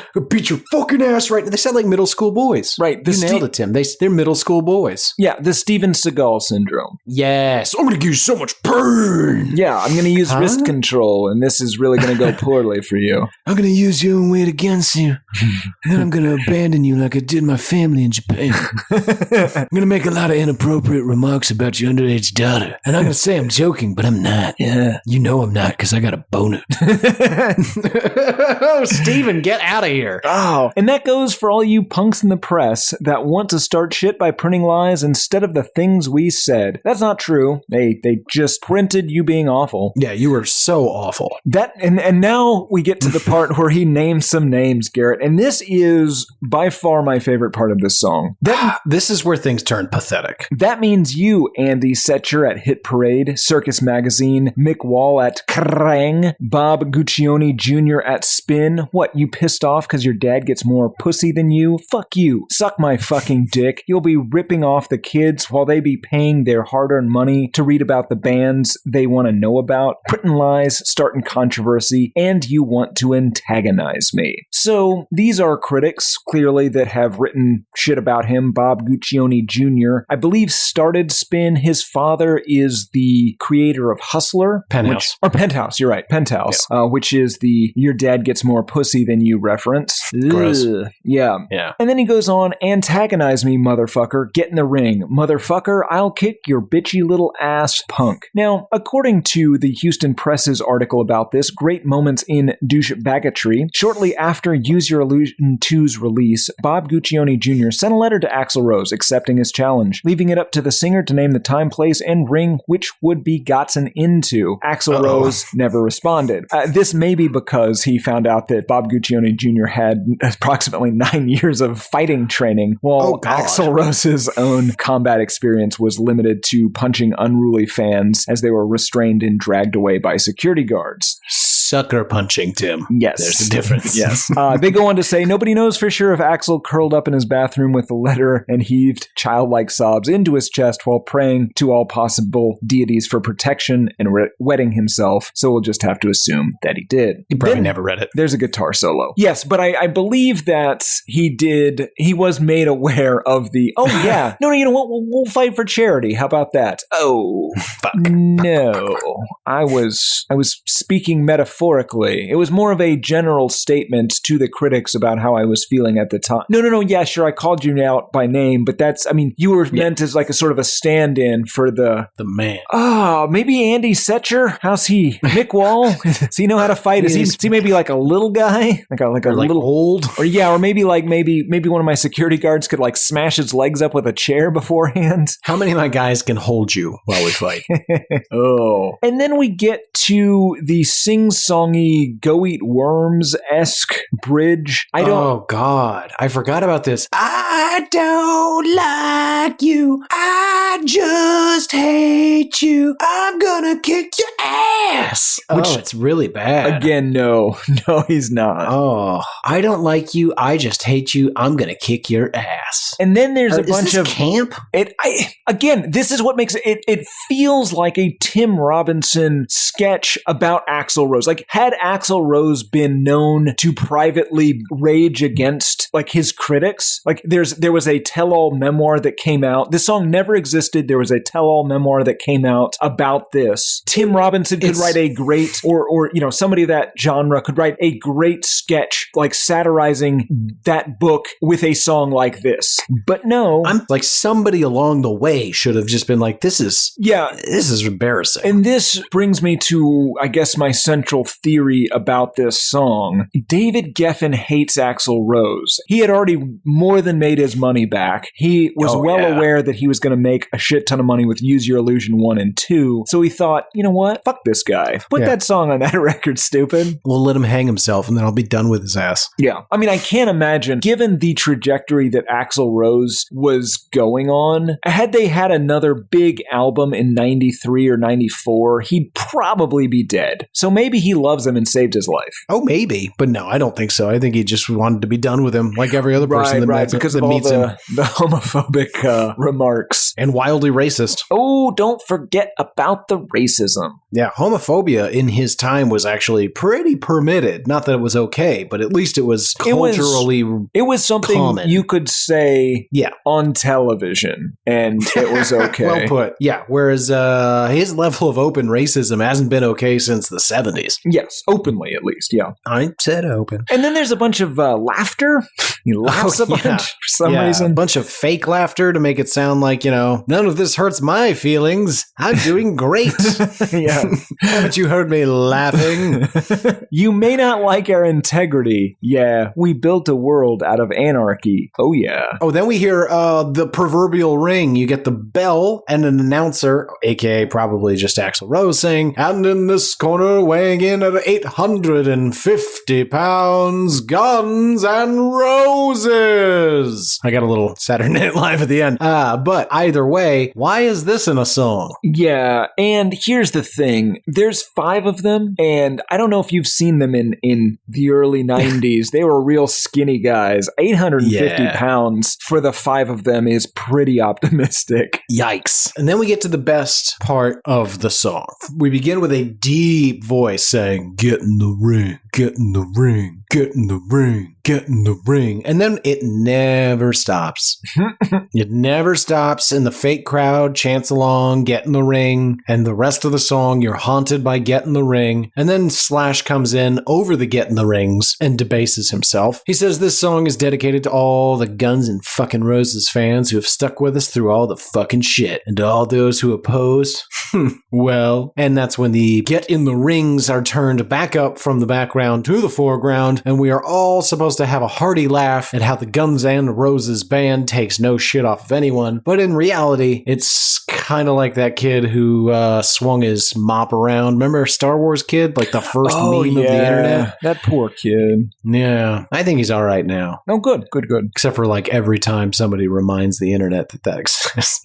fucking ass right. They sound like middle school boys. Right. You nailed it, Tim. They're middle school boys. Yeah, the Steven Seagal syndrome. Yes. I'm gonna give you so much pain. Yeah, I'm gonna use wrist control, and this is really gonna go poorly for you. I'm gonna use your own weight against you, and then I'm gonna abandon you like I did my family in Japan. I'm gonna make a lot of inappropriate remarks about your underage daughter, and I'm gonna say I'm joking, but I'm not. Yeah, you know I'm not because I got a boner. Oh, Steven, get out of here. Oh, and that goes for all you punks in the press that want to start shit by printing lies instead of the things we said. That's not true. They just printed you being awful. Yeah, you were so awful. That and now we get to the part where he names some names, Garrett, and this is by far my favorite part of this song. This is where things turn pathetic. That means you, Andy Setcher at Hit Parade, Circus Magazine, Mick Wall at Krang, Bob Guccione Jr. at Spin. What, you pissed off because your dad gets more pussy than you? Fuck you. Suck my fucking dick. You'll be ripping off the kids while they be paying their hard-earned money to read about the bands they want to know about, printing lies, starting controversy, and you want to antagonize me. So these are critics, clearly, that have written shit about him. Bob Guccione Jr., I believe, started Spin. His father is the creator of Hustler. Penthouse, you're right, Penthouse, yeah. Which is the your dad gets more pussy than you reference. Gross. Yeah. And then he goes on, antagonize me, motherfucker. Get in the ring. Motherfucker, I'll kick your bitchy little ass, punk. Now, according to the Houston Press's article about this, Great Moments in Douchebaggatry, shortly after Use Your Illusion 2's release, Bob Guccione Jr. sent a letter to Axl Rose accepting his challenge, leaving it up to the singer to name the time, place, and ring which would be gotten into. Axl Rose never responded. This may be because he found out that Bob Guccione Jr. had approximately 9 years of fighting training, while Axl Rose's own combat experience was limited to punching unruly fans as they were restrained and dragged away by security guards. Sucker punching, Tim. Yes. There's a difference. Yes. They go on to say, nobody knows for sure if Axl curled up in his bathroom with the letter and heaved childlike sobs into his chest while praying to all possible deities for protection and wetting himself, so we'll just have to assume that he did. He probably never read it. There's a guitar solo. Yes, but I believe that he was made aware of the, no, you know what, we'll fight for charity. How about that? Oh, fuck. No. I was speaking metaphorically metaphorically. It was more of a general statement to the critics about how I was feeling at the time. No, yeah, sure, I called you out by name, but you were meant as like a sort of a stand-in for the man. Maybe Andy Setcher? How's he? Mick Wall? Does he know how to fight? Is he maybe like a little guy? Like a little old? Or maybe one of my security guards could like smash his legs up with a chair beforehand. How many of my guys can hold you while we fight? And then we get to the sing-songy Go Eat Worms-esque bridge. Oh, God. I forgot about this. I don't like you. I just hate you. I'm gonna kick your ass. It's really bad. Again, no, he's not. Oh, I don't like you. I just hate you. I'm gonna kick your ass. And then there's a bunch is this of camp. This is what makes it. It feels like a Tim Robinson sketch about Axl Rose. Like, had Axl Rose been known to privately rage against like his critics, like there was a tell-all memoir that came out. This song never existed. There was a tell-all memoir that came out about this. Tim Robinson could write a great, or somebody of that genre could write a great sketch like satirizing that book with a song like this. But no, I'm like, somebody along the way should have just been like, this is embarrassing. And this brings me to, I guess, my central theory about this song. David Geffen hates Axl Rose. He had already more than made his money back. He was aware that he was going to make a shit ton of money with Use Your Illusion 1 and 2. So he thought, you know what? Fuck this guy. Put that song on that record, stupid. We'll let him hang himself and then I'll be done with his ass. Yeah. I mean, I can't imagine, given the trajectory that Axl Rose was going on, had they had another big album in 93 or 94, he'd probably be dead. So maybe he loves him and saved his life. Oh, maybe. But no, I don't think so. I think he just wanted to be done with him like every other person because of all the homophobic remarks. And wildly racist. Oh, don't forget about the racism. Yeah, homophobia in his time was actually pretty permitted. Not that it was okay, but at least it was culturally It was something common. You could say on television, and it was okay. Well put. Yeah, whereas his level of open racism hasn't been okay since the 70s. Yes, openly at least, yeah. I said open. And then there's a bunch of laughter. He laughs a bunch for some reason. A bunch of fake laughter to make it sound like, none of this hurts my feelings. I'm doing great. Yeah. Haven't you heard me laughing? You may not like our integrity. Yeah, we built a world out of anarchy. Oh, yeah. Oh, then we hear the proverbial ring. You get the bell and an announcer, aka probably just Axl Rose, saying, and in this corner, weighing in at 850 pounds, Guns and Roses. I got a little Saturday Night Live at the end. But either way, why is this in a song? Yeah, and here's the thing. There's 5 of them, and I don't know if you've seen them in the early 90s. They were real skinny guys. 850 pounds for the 5 of them is pretty optimistic. Yikes. And then we get to the best part of the song. We begin with a deep voice saying, get in the ring, get in the ring, get in the ring, get in the ring. And then it never stops. It never stops, and the fake crowd chants along, get in the ring, and the rest of the song, you're haunted by get in the ring. And then Slash comes in over the get in the rings and debases himself. He says this song is dedicated to all the Guns and fucking Roses fans who have stuck with us through all the fucking shit, and to all those who opposed, well, and that's when the get in the rings are turned back up from the background to the foreground, and we are all supposed to have a hearty laugh at how the Guns and Roses band takes no shit off of anyone. But in reality, it's kind of like that kid who swung his mop around. Remember Star Wars Kid? Like the first meme of the internet? That poor kid. Yeah. I think he's all right now. Oh, good. Except for like every time somebody reminds the internet that exists.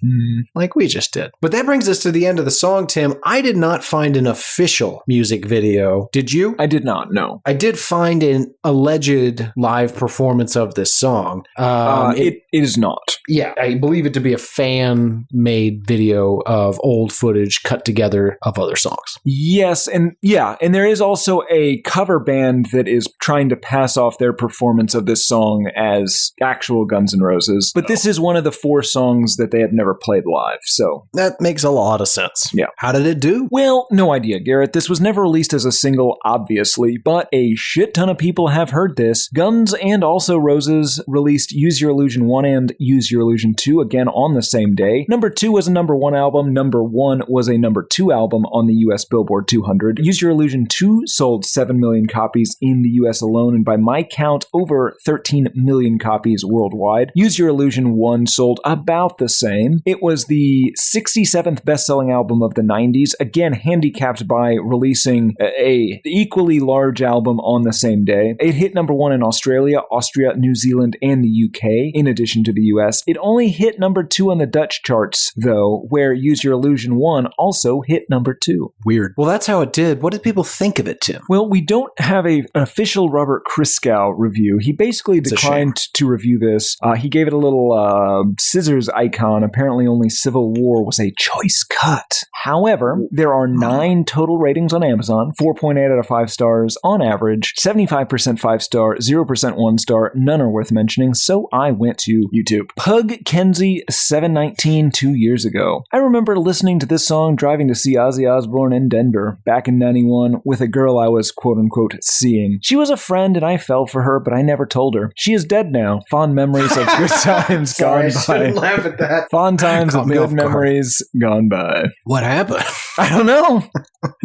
Like we just did. But that brings us to the end of the song, Tim. I did not find an official music video. Did you? I did not, no. I did find an alleged live performance of this song. It is not. Yeah, I believe it to be a fan-made video of old footage cut together of other songs. Yes, and there is also a cover band that is trying to pass off their performance of this song as actual Guns N' Roses. But this is one of the 4 songs that they have never played live, so that makes a lot of sense. Yeah. How did it do? Well, no idea, Garrett. This was never released as a single, obviously, but a shit ton of people have heard this. Guns and also Roses released Use Your Illusion 1 and Use Your Illusion 2 again on the same day. Number 2 was a number 1 album. Number 1 was a number 2 album on the US Billboard 200. Use Your Illusion 2 sold 7 million copies in the US alone, and by my count, over 13 million copies worldwide. Use Your Illusion 1 sold about the same. It was the 67th best-selling album of the 90s, again handicapped by releasing a equally large album on the same day. It hit number 1 in Australia, Austria, New Zealand, and the UK, in addition to the US. It only hit number 2 on the Dutch charts, though, where Use Your Illusion 1 also hit number 2. Weird. Well, that's how it did. What did people think of it, Tim? Well, we don't have an official Robert Christgau review. He basically declined to review this. He gave it a little scissors icon. Apparently only Civil War was a choice cut. However, there are 9 total ratings on Amazon, 4.8 out of 5 stars on average, 75% 5-star, 0% 1-star, none are worth mentioning, so I went to YouTube. Pug Kenzie 719 2 years ago. I remember listening to this song driving to see Ozzy Osbourne in Denver back in 91 with a girl I was quote-unquote seeing. She was a friend and I fell for her, but I never told her. She is dead now. Fond memories of good times gone by. Sorry, I shouldn't laugh at that. Fond times of good memories gone by. What happened? I don't know.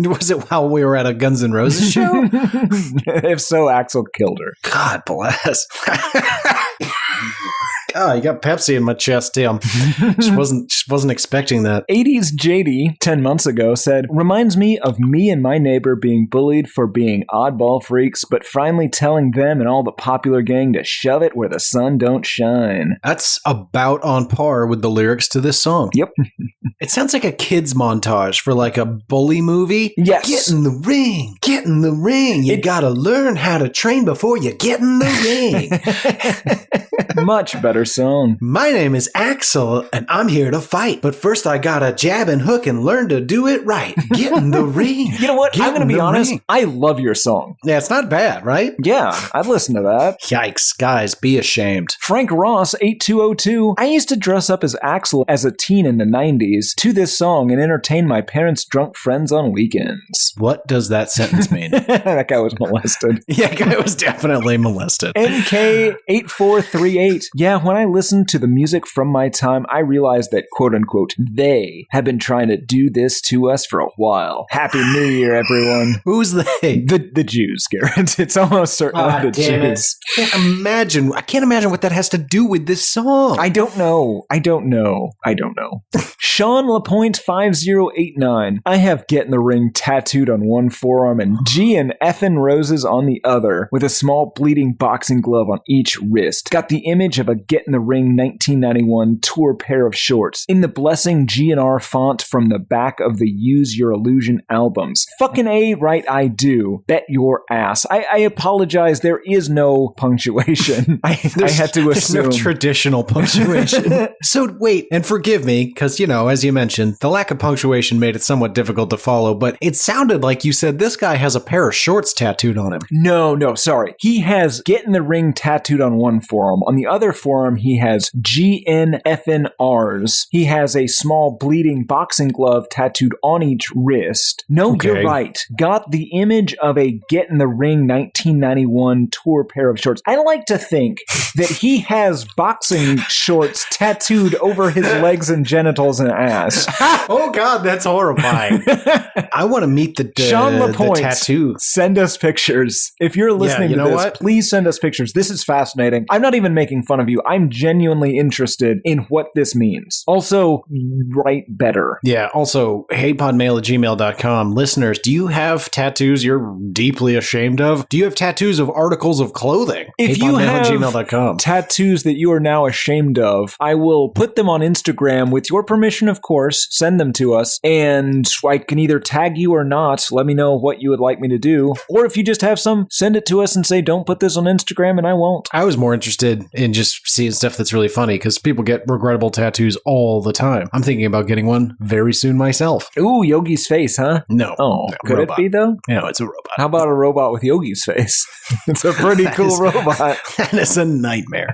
Was it while we were at a Guns N' Roses show? If so, Axl killed her. God bless. Oh, you got Pepsi in my chest, Tim. Just wasn't expecting that. 80s JD, 10 months ago, said, reminds me of me and my neighbor being bullied for being oddball freaks, but finally telling them and all the popular gang to shove it where the sun don't shine. That's about on par with the lyrics to this song. Yep. It sounds like a kid's montage for like a bully movie. Yes. Get in the ring. Get in the ring. You gotta learn how to train before you get in the ring. Much better song. My name is Axel, and I'm here to fight. But first I gotta jab and hook and learn to do it right. Get in the ring. You know what? I'm gonna be honest. I love your song. Yeah, it's not bad, right? Yeah, I'd listen to that. Yikes, guys, be ashamed. Frank Ross, 8202. I used to dress up as Axel as a teen in the 90s to this song and entertain my parents' drunk friends on weekends. What does that sentence mean? That guy was molested. Yeah, that guy was definitely molested. NK8438. Yeah, when I listened to the music from my time, I realized that, quote unquote, they have been trying to do this to us for a while. Happy New Year, everyone. Who's they? The Jews, Garrett. It's almost certainly the Jews. I can't imagine what that has to do with this song. I don't know. Sean LaPointe 5089. I have Get in the Ring tattooed on one forearm and G and Effin' Roses on the other, with a small bleeding boxing glove on each wrist. Got the image of a Get in the Ring 1991 tour pair of shorts in the Blessing G&R font from the back of the Use Your Illusion albums. Fucking A, right I do. Bet your ass. I apologize, there is no punctuation. I had to assume. There's no traditional punctuation. So wait, and forgive me, because, as you mentioned, the lack of punctuation made it somewhat difficult to follow, but it sounded like you said this guy has a pair of shorts tattooed on him. No, sorry. He has Get in the Ring tattooed on one forearm. On the other forearm, he has GNFNRs. He has a small bleeding boxing glove tattooed on each wrist. No, okay. You're right. Got the image of a Get in the Ring 1991 tour pair of shorts. I like to think that he has boxing shorts tattooed over his legs and genitals and ass. Oh God, that's horrifying. I want to meet the Sean LaPointe, the tattoo. Send us pictures. If you're listening to this, please send us pictures. This is fascinating. I'm not even making fun of you. I'm genuinely interested in what this means. Also, write better. Yeah. Also, heypodmail@gmail.com. Listeners, do you have tattoos you're deeply ashamed of? Do you have tattoos of articles of clothing? If you have tattoos that you are now ashamed of, I will put them on Instagram with your permission, of course. Send them to us, and I can either tag you or not. Let me know what you would like me to do. Or if you just have some, send it to us and say, don't put this on Instagram, and I won't. I was more interested in just seeing and stuff that's really funny because people get regrettable tattoos all the time. I'm thinking about getting one very soon myself. Ooh, Yogi's face, huh? No. Oh, no, could robot. it be though? No, it's a robot. How about a robot with Yogi's face? It's a pretty cool robot. That is a nightmare.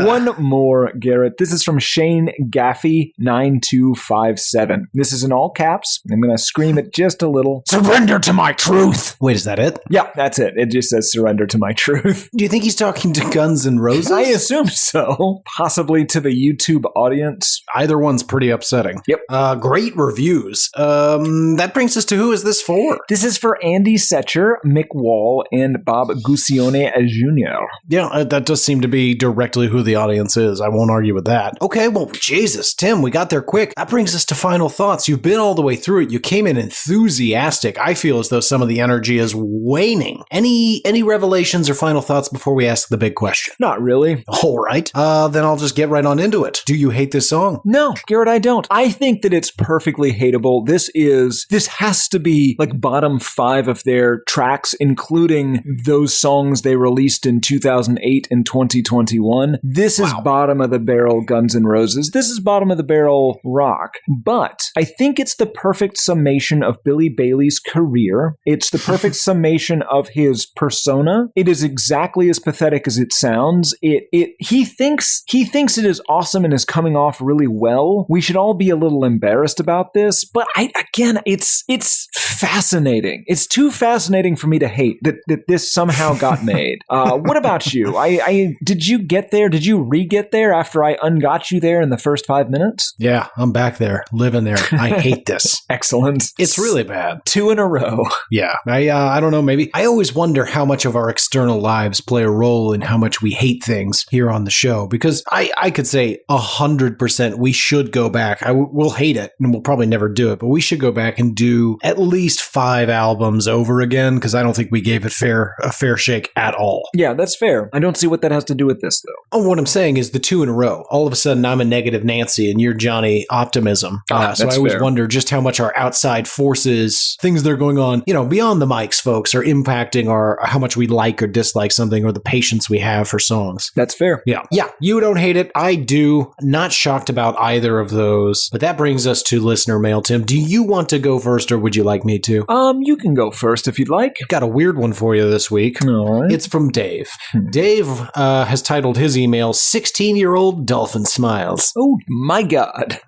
One more, Garrett. This is from Shane Gaffey 9257. This is in all caps. I'm going to scream it just a little. Surrender to my truth. Wait, is that it? Yeah, that's it. It just says surrender to my truth. Do you think he's talking to Guns N' Roses? I assume so. Possibly to the YouTube audience. Either one's pretty upsetting. Yep. Great reviews. That brings us to who is this for? This is for Andy Setcher, Mick Wall, and Bob Guccione Jr. Yeah, that does seem to be directly who the audience is. I won't argue with that. Okay, well, Jesus, Tim, we got there quick. That brings us to final thoughts. You've been all the way through it. You came in enthusiastic. I feel as though some of the energy is waning. Any revelations or final thoughts before we ask the big question? Not really. All right. Then I'll just get right on into it. Do you hate this song? No, Garrett, I don't. I think that it's perfectly hateable. This has to be like bottom 5 of their tracks, including those songs they released in 2008 and 2021. This is bottom of the barrel Guns N' Roses. This is bottom of the barrel rock. But I think it's the perfect summation of Billy Bailey's career. It's the perfect summation of his persona. It is exactly as pathetic as it sounds. He thinks it is awesome and is coming off really well. We should all be a little embarrassed about this, but it's fascinating. It's too fascinating for me to hate that this somehow got made. What about you? Did you get there? Did you re-get there after I ungot you there in the first 5 minutes? Yeah, I'm back there, living there. I hate this. Excellent. It's really bad. 2 in a row. Yeah, I don't know, maybe. I always wonder how much of our external lives play a role in how much we hate things here on the show, because I could say 100% we should go back. We'll hate it, and we'll probably never do it, but we should go back and do at least 5 albums over again, because I don't think we gave it a fair shake at all. Yeah, that's fair. I don't see what that has to do with this, though. Oh, what I'm saying is the 2 in a row. All of a sudden, I'm a negative Nancy, and you're Johnny Optimism. So I always wonder just how much our outside forces, things that are going on, beyond the mics, folks, are impacting how much we like or dislike something, or the patience we have for songs. That's fair. Yeah. You don't hate it. I do. Not shocked about either of those. But that brings us to listener mail. Tim, do you want to go first, or would you like me to? You can go first if you'd like. Got a weird one for you this week. All right. It's from Dave. Dave has titled his email 16-Year-Old Dolphin Smiles. Oh my God.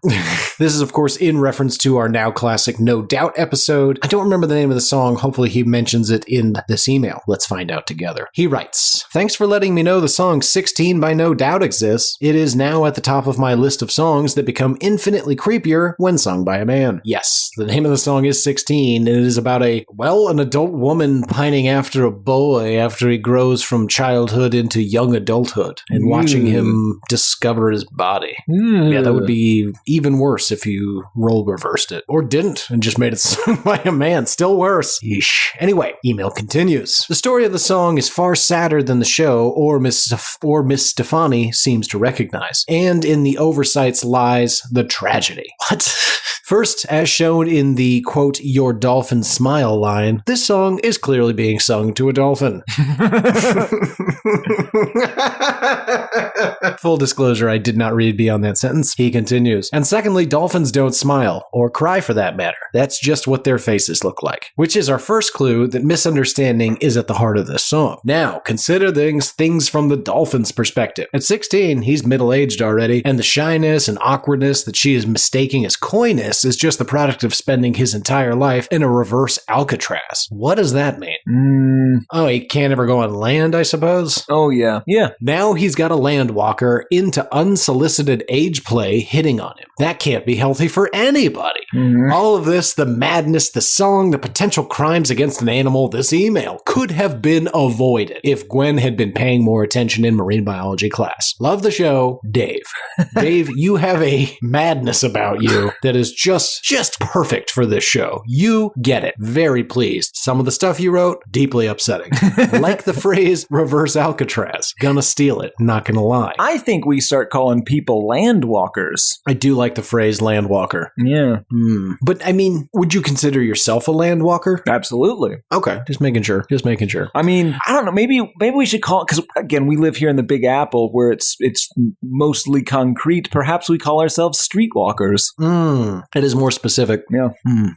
This is, of course, in reference to our now classic No Doubt episode. I don't remember the name of the song. Hopefully he mentions it in this email. Let's find out together. He writes, "Thanks for letting me know the song 16 by No Doubt exists. It is now at the top of my list of songs that become infinitely creepier when sung by a man." Yes, the name of the song is 16, and it is about an adult woman pining after a boy after he grows from childhood into young adulthood and watching him discover his body. Yeah, that would be even worse if you role reversed it. Or didn't and just made it sung by a man. Still worse. Yeesh. Anyway, email continues. "The story of the song is far sadder than the show or Miss Stefani seems to recognize. And in the oversights lies the tragedy." What? First, as shown in the, quote, "your dolphin smile" line, this song is clearly being sung to a dolphin. Full disclosure, I did not read beyond that sentence. He continues. "And secondly, dolphins don't smile, or cry for that matter. That's just what their faces look like." Which is our first clue that misunderstanding is at the heart of this song. Now, consider things from the dolphin's perspective. At 16, he's middle-aged already, and the shyness and awkwardness that she is mistaking as coyness is just the product of spending his entire life in a reverse Alcatraz. What does that mean? Oh, he can't ever go on land, I suppose? Oh, yeah. Yeah. Now he's got a land walker into unsolicited age play hitting on him. That can't be healthy for anybody. All of this, the madness, the song, the potential crimes against an animal, this email could have been avoided if Gwen had been paying more attention in marine biology class. Love the show, Dave. Dave, you have a madness about you that is just perfect for this show. You get it. Very pleased. Some of the stuff you wrote, deeply upsetting. Like the phrase reverse Alcatraz. Gonna steal it. Not gonna lie. I think we start calling people landwalkers. I do like the phrase landwalker. Yeah. But I mean, would you consider yourself a landwalker? Absolutely. Okay. Just making sure. I mean, I don't know. Maybe we should call it, because again, we live here in the Big Apple where it's mostly concrete. Perhaps we call ourselves streetwalkers. It is more specific. Yeah.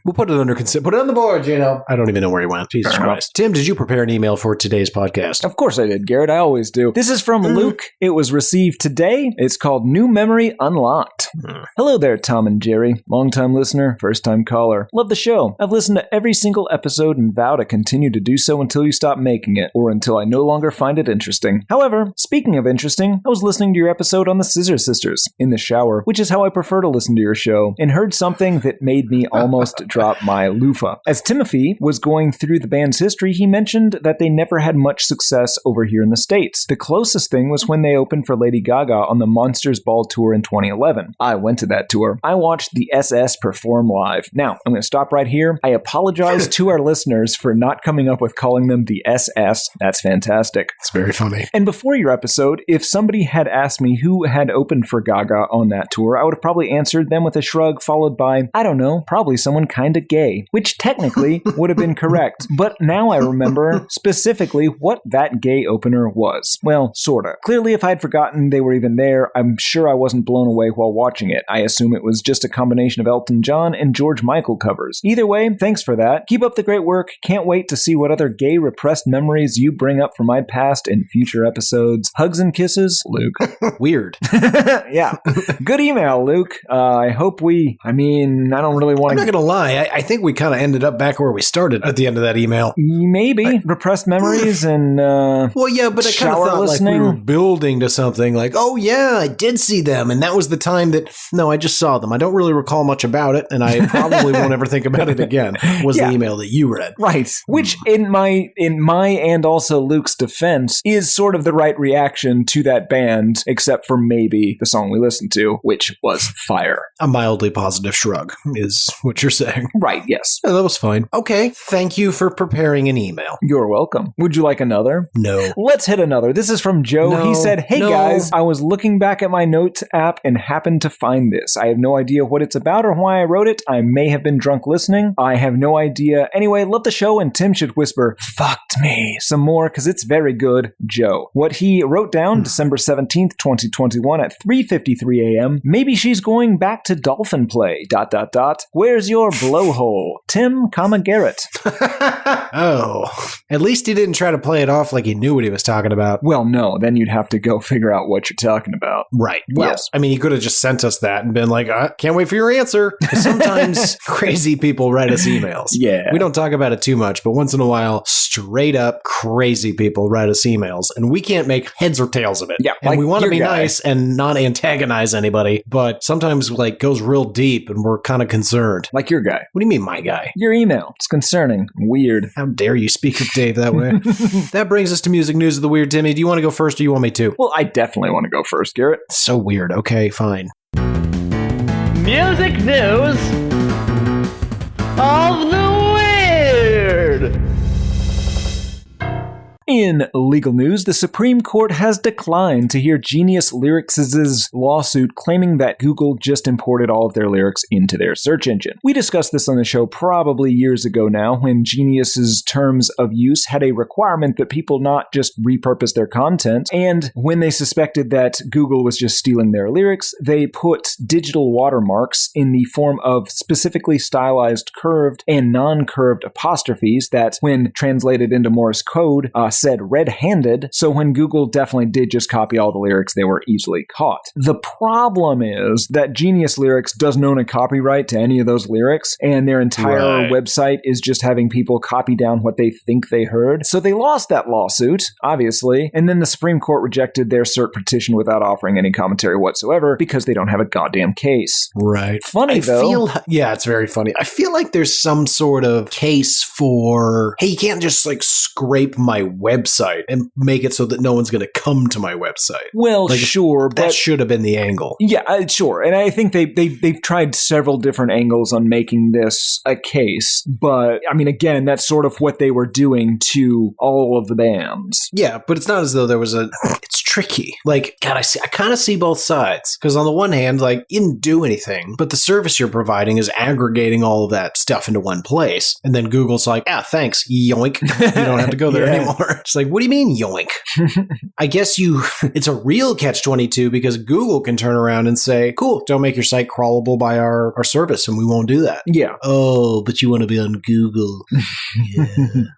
We'll put it under consider. Put it on the board, Gino. I don't even know where he went. Jesus Christ. Tim, did you prepare an email for today's podcast? Of course I did, Garrett. I always do. This is from Luke. It was received today. It's called New Memory Unlocked. Hello there, Tom and Jerry. Long-time listener, first-time caller. Love the show. I've listened to every single episode and vow to continue to do so until you stop making it, or until I no longer find it interesting. However, speaking of interesting, I was listening to your episode on the Scissor Sisters in the shower, which is how I prefer to listen to your show, and heard something that made me almost drop my loofah. As Timothy was going through the band's history, he mentioned that they never had much success over here in the States. The closest thing was when they opened for Lady Gaga on the Monsters Ball tour in 2011. I went to that tour. I watched the SS perform live. Now, I'm going to stop right here. I apologize to our listeners for not coming up with calling them the SS. That's fantastic. It's very funny. And before your episode, if somebody had asked me who had opened for Gaga on that tour, I would have probably answered them with a shrug followed by, I don't know, probably someone kinda gay, which technically would have been correct. But now I remember specifically what that gay opener was. Well, sorta. Clearly, if I'd forgotten they were even there, I'm sure I wasn't blown away while watching it. I assume it was just a combination of Elton John and George Michael covers. Either way, thanks for that. Keep up the great work. Can't wait to see what other gay repressed memories you bring up from my past in future episodes. Hugs and kisses, Luke. Weird. Yeah. Good email, Luke. I hope I don't really want I'm not going to lie. I think we kind of ended up back where we started at the end of that email. Maybe. Repressed memories and well, yeah, but I kind of thought listening. like we were building to something like, oh yeah, I did see them. And that was the time that, no, I just saw them. I don't really recall much about it. And I probably won't ever think about it again, was the email that you read. Right. Which in my and also Luke's defense is sort of the right reaction to that band, except for maybe the song we listened to, which was Fire. A mildly positive shrug is what you're saying. Right, yes. Yeah, that was fine. Okay, thank you for preparing an email. You're welcome. Would you like another? No. Let's hit another. This is from Joe. He said, hey guys, I was looking back at my notes app and happened to find this. I have no idea what it's about or why I wrote it. I may have been drunk listening. I have no idea. Anyway, love the show, and Tim should whisper, fucked me some more, because it's very good, Joe. What he wrote down, December 17th, 2021 at 3:53 a.m. Maybe she's going back to dolphin play, ... Where's your blowhole? Tim, Garrett. Oh, at least he didn't try to play it off like he knew what he was talking about. Well, no, then you'd have to go figure out what you're talking about. Right. Well, yes. I mean, he could have just sent us that and been like, can't wait for your answer. Sometimes crazy people write us emails. Yeah. We don't talk about it too much, but once in a while, straight up crazy people write us emails, and we can't make heads or tails of it. Yeah. And like we want to be guy. nice and not antagonize anybody, but sometimes like goes real deep and we're kind of concerned. Like your guy. What do you mean, my guy? Your email. It's concerning. Weird. How dare you speak of Dave that way? That brings us to music news of the weird. Timmy, do you want to go first or you want me to? Well, I definitely want to go first, Garrett. So weird. Okay, fine. Music news of the weird. In legal news, the Supreme Court has declined to hear Genius Lyrics' lawsuit claiming that Google just imported all of their lyrics into their search engine. We discussed this on the show probably years ago now, when Genius's terms of use had a requirement that people not just repurpose their content, and when they suspected that Google was just stealing their lyrics, they put digital watermarks in the form of specifically stylized curved and non-curved apostrophes that, when translated into Morse code, said red-handed, so when Google definitely did just copy all the lyrics, they were easily caught. The problem is that Genius Lyrics doesn't own a copyright to any of those lyrics, and their entire website is just having people copy down what they think they heard. So they lost that lawsuit, obviously, and then the Supreme Court rejected their cert petition without offering any commentary whatsoever because they don't have a goddamn case. Right. Funny, though. Yeah, it's very funny. I feel like there's some sort of case for, hey, you can't just like scrape my website and make it so that no one's going to come to my website. Well, sure, That but should have been the angle. yeah, sure. And I think they've tried several different angles on making this a case. But, I mean, again, that's sort of what they were doing to all of the bands. Yeah, but it's not as though there was it's tricky. Like, God, I kind of see both sides. Because on the one hand, like, you didn't do anything, but the service you're providing is aggregating all of that stuff into one place. And then Google's like, thanks, yoink. You don't have to go there anymore. It's like, what do you mean, yoink? I guess it's a real catch-22 because Google can turn around and say, cool, don't make your site crawlable by our service, and we won't do that. Yeah. Oh, but you want to be on Google. Yeah,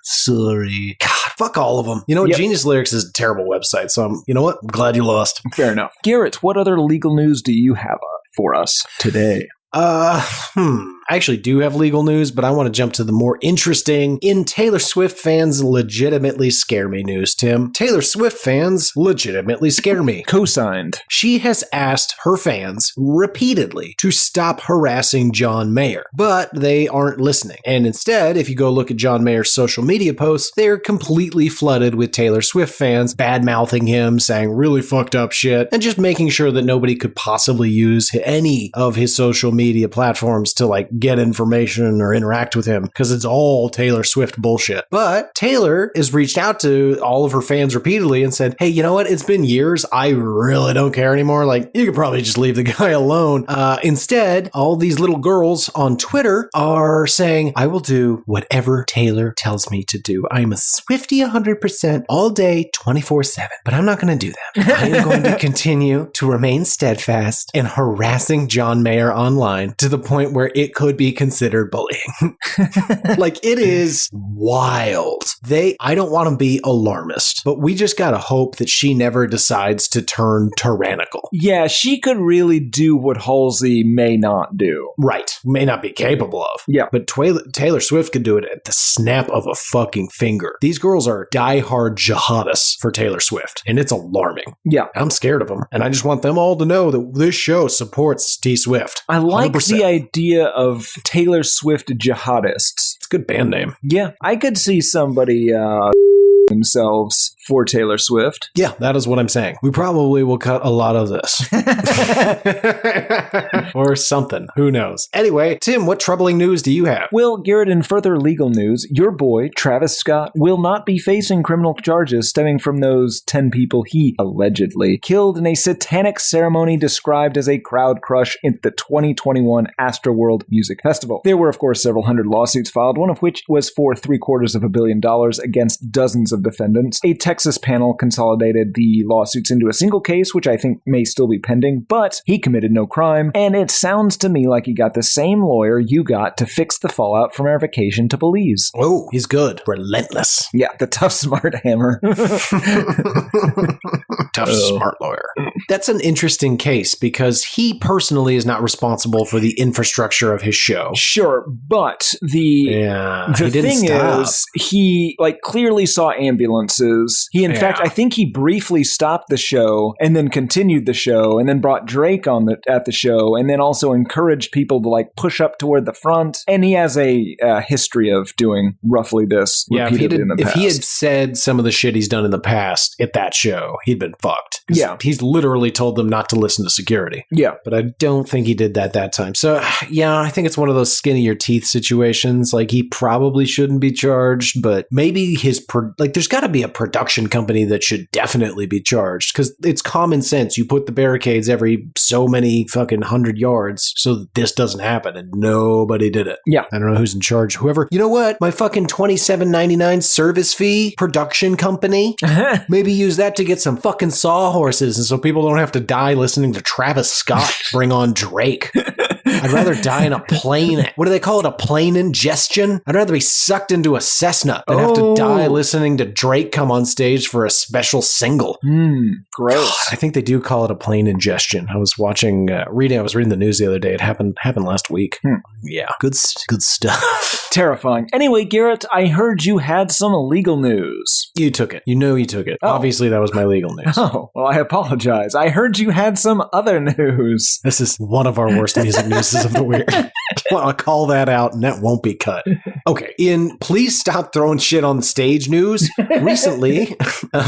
sorry. God, fuck all of them. You know what? Yep. Genius Lyrics is a terrible website, so you know what? I'm glad you lost. Fair enough. Garrett, what other legal news do you have for us today? I actually do have legal news, but I want to jump to the more interesting in Taylor Swift fans legitimately scare me news, Tim. Taylor Swift fans legitimately scare me. Co-signed. She has asked her fans repeatedly to stop harassing John Mayer, but they aren't listening. And instead, if you go look at John Mayer's social media posts, they're completely flooded with Taylor Swift fans bad-mouthing him, saying really fucked up shit, and just making sure that nobody could possibly use any of his social media platforms to like get information or interact with him because it's all Taylor Swift bullshit. But Taylor has reached out to all of her fans repeatedly and said, hey, you know what? It's been years. I really don't care anymore. Like, you could probably just leave the guy alone. Instead, all these little girls on Twitter are saying, I will do whatever Taylor tells me to do. I'm a Swiftie 100% all day, 24/7. But I'm not going to do that. I am going to continue to remain steadfast in harassing John Mayer online to the point where it could be considered bullying. Like, it is wild. I don't want to be alarmist, but we just gotta hope that she never decides to turn tyrannical. Yeah, she could really do what Halsey may not do. Right. May not be capable of. Yeah. But Taylor Swift could do it at the snap of a fucking finger. These girls are diehard jihadists for Taylor Swift, and it's alarming. Yeah. I'm scared of them, and I just want them all to know that this show supports T Swift. I like 100%. the idea of Taylor Swift jihadists. It's a good band name. Yeah, I could see somebody themselves for Taylor Swift. Yeah, that is what I'm saying. We probably will cut a lot of this. Or something. Who knows? Anyway, Tim, what troubling news do you have? Well, Garrett, in further legal news, your boy, Travis Scott, will not be facing criminal charges stemming from those 10 people he allegedly killed in a satanic ceremony described as a crowd crush at the 2021 Astroworld Music Festival. There were, of course, several hundred lawsuits filed, one of which was for $750 million against dozens of defendants. A Texas panel consolidated the lawsuits into a single case, which I think may still be pending, but he committed no crime, and it sounds to me like he got the same lawyer you got to fix the fallout from our vacation to Belize. Oh, he's good. Relentless. Yeah, the tough, smart hammer. Tough, smart lawyer. That's an interesting case because he personally is not responsible for the infrastructure of his show. Sure, but the thing is, he clearly saw ambulances. He, in fact, I think he briefly stopped the show and then continued the show and then brought Drake at the show and then also encouraged people to push up toward the front. And he has a history of doing roughly this repeatedly in the past. If he had said some of the shit he's done in the past at that show, he'd been fucked. Yeah. He's literally told them not to listen to security. Yeah. But I don't think he did that time. So, yeah, I think it's one of those skin of your teeth situations. Like, he probably shouldn't be charged, but maybe there's got to be a production company that should definitely be charged because it's common sense. You put the barricades every so many fucking 100 yards so that this doesn't happen, and nobody did it. Yeah. I don't know who's in charge. Whoever, you know what? My fucking $27.99 service fee production company, maybe use that to get some fucking sawhorses and so people don't have to die listening to Travis Scott bring on Drake. I'd rather die in a plane. What do they call it? A plane ingestion? I'd rather be sucked into a Cessna than have to die listening to Drake come on stage for a special single. Gross. God, I think they do call it a plane ingestion. I was reading the news the other day. It happened last week. Yeah. Good stuff. Terrifying. Anyway, Garrett, I heard you had some legal news. You took it. You know you took it. Oh. Obviously, that was my legal news. Oh, well, I apologize. I heard you had some other news. This is one of our worst music news of the week. want to call that out, and that won't be cut. Okay, in Please Stop Throwing Shit on the Stage news, recently, a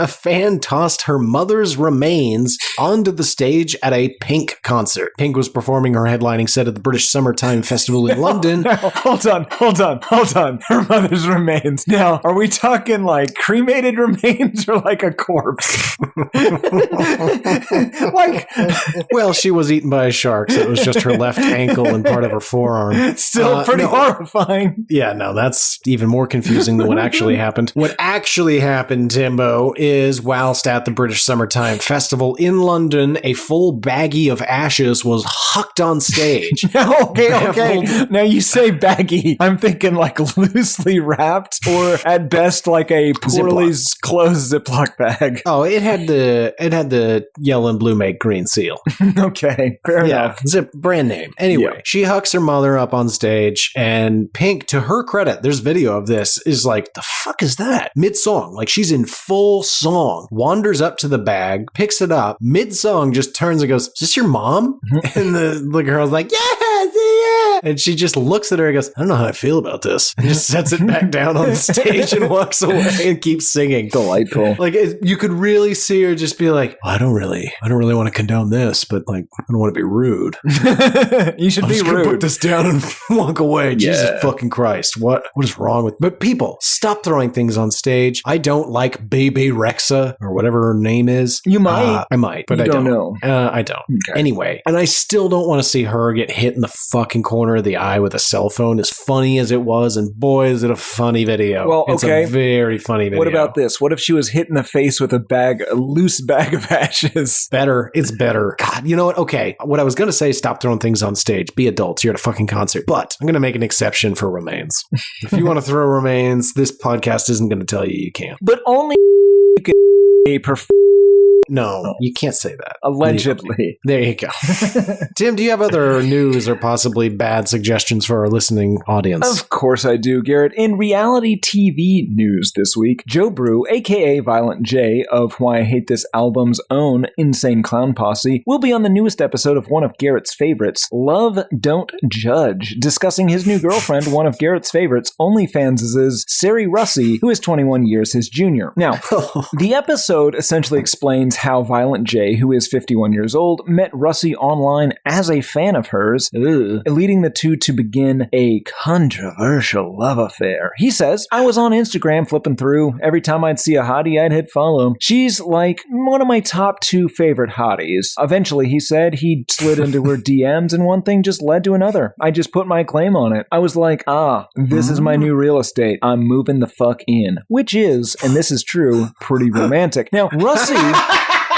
fan tossed her mother's remains onto the stage at a Pink concert. Pink was performing her headlining set at the British Summertime Festival in London. No, hold on. Her mother's remains. Now, are we talking like cremated remains or like a corpse? Like, Well, she was eaten by a shark, so it was just her left ankle and part of her forearm. still pretty horrifying. Yeah, no, that's even more confusing than what actually happened. What actually happened, Timbo, is whilst at the British Summertime Festival in London, a full baggie of ashes was hucked on stage. Okay. Now you say baggy. I'm thinking like loosely wrapped or at best like a poorly closed Ziploc bag. Oh, it had the yellow and blue make green seal. Okay, fair enough. Zip brand name. Anyway, she hucks her mother up on stage, and Pink, to her credit, there's video of this, is like, the fuck is that? Mid-song, like she's in full song, wanders up to the bag, picks it up, mid-song just turns and goes, "Is this your mom?" And the girl's like, "Yes, yeah." And she just looks at her and goes, "I don't know how I feel about this." And just sets it back down on the stage and walks away and keeps singing. Delightful. Like you could really see her just be like, well, I don't really want to condone this, but like, I don't want to be rude. You should I'm be just gonna rude. put this down and walk away. Jesus fucking Christ. What is wrong with, but people, stop throwing things on stage. I don't like Baby Rexa or whatever her name is. You might. I might, but You I don't don't. know. I don't. Okay. Anyway, and I still don't want to see her get hit in the fucking corner of the eye with a cell phone, as funny as it was, and boy, is it a funny video. Well, It's okay. a very funny video. What about this? What if she was hit in the face with a loose bag of ashes? Better. It's better. God, you know what? Okay. What I was going to say, stop throwing things on stage. Be adults. You're at a fucking concert. But I'm going to make an exception for remains. If you want to throw remains, this podcast isn't going to tell you can't. But only you can No, you can't say that. allegedly. There you go. Tim, do you have other news or possibly bad suggestions for our listening audience? Of course I do, Garrett. In reality TV news this week, Joe Brew, aka Violent J of Why I Hate This Album's own Insane Clown Posse, will be on the newest episode of one of Garrett's favorites, Love Don't Judge, discussing his new girlfriend, one of Garrett's favorites, OnlyFans' Sari Russi, who is 21 years his junior. Now, the episode essentially explains how Violent J, who is 51 years old, met Russi online as a fan of hers, leading the two to begin a controversial love affair. He says, "I was on Instagram flipping through. Every time I'd see a hottie, I'd hit follow. She's like one of my top 2 favorite hotties. Eventually," he said, "he slid into her DMs and one thing just led to another. I just put my claim on it. I was like, this is my new real estate. I'm moving the fuck in." Which is, and this is true, pretty romantic. Now, Russi...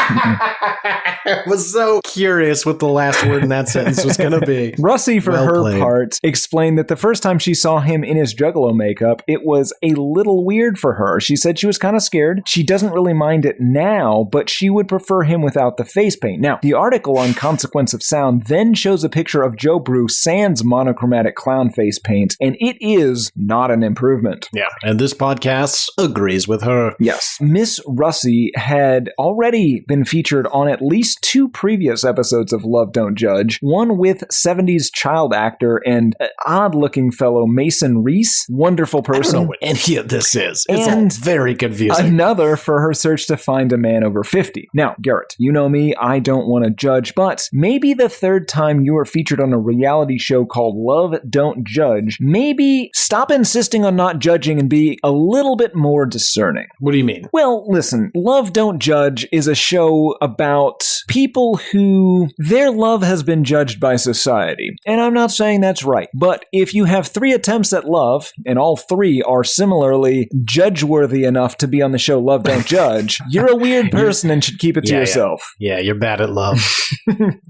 I was so curious what the last word in that sentence was going to be. Russi, for Well her played. part, explained that the first time she saw him in his Juggalo makeup, it was a little weird for her. She said she was kind of scared. She doesn't really mind it now, but she would prefer him without the face paint. Now, the article on Consequence of Sound then shows a picture of Joe Brew sans monochromatic clown face paint, and it is not an improvement. Yeah, and this podcast agrees with her. Yes. Miss Russi had already been featured on at least 2 previous episodes of Love Don't Judge, one with 70s child actor and odd-looking fellow Mason Reese, wonderful I don't person. know what any of this is. It's And all very confusing. Another for her search to find a man over 50. Now, Garrett, you know me, I don't want to judge, but maybe the third time you are featured on a reality show called Love Don't Judge, maybe stop insisting on not judging and be a little bit more discerning. What do you mean? Well, listen, Love Don't Judge is a show about people who their love has been judged by society. And I'm not saying that's right, but if you have 3 attempts at love, and all 3 are similarly judge-worthy enough to be on the show Love Don't Judge, you're a weird person and should keep it to yourself. Yeah, you're bad at love.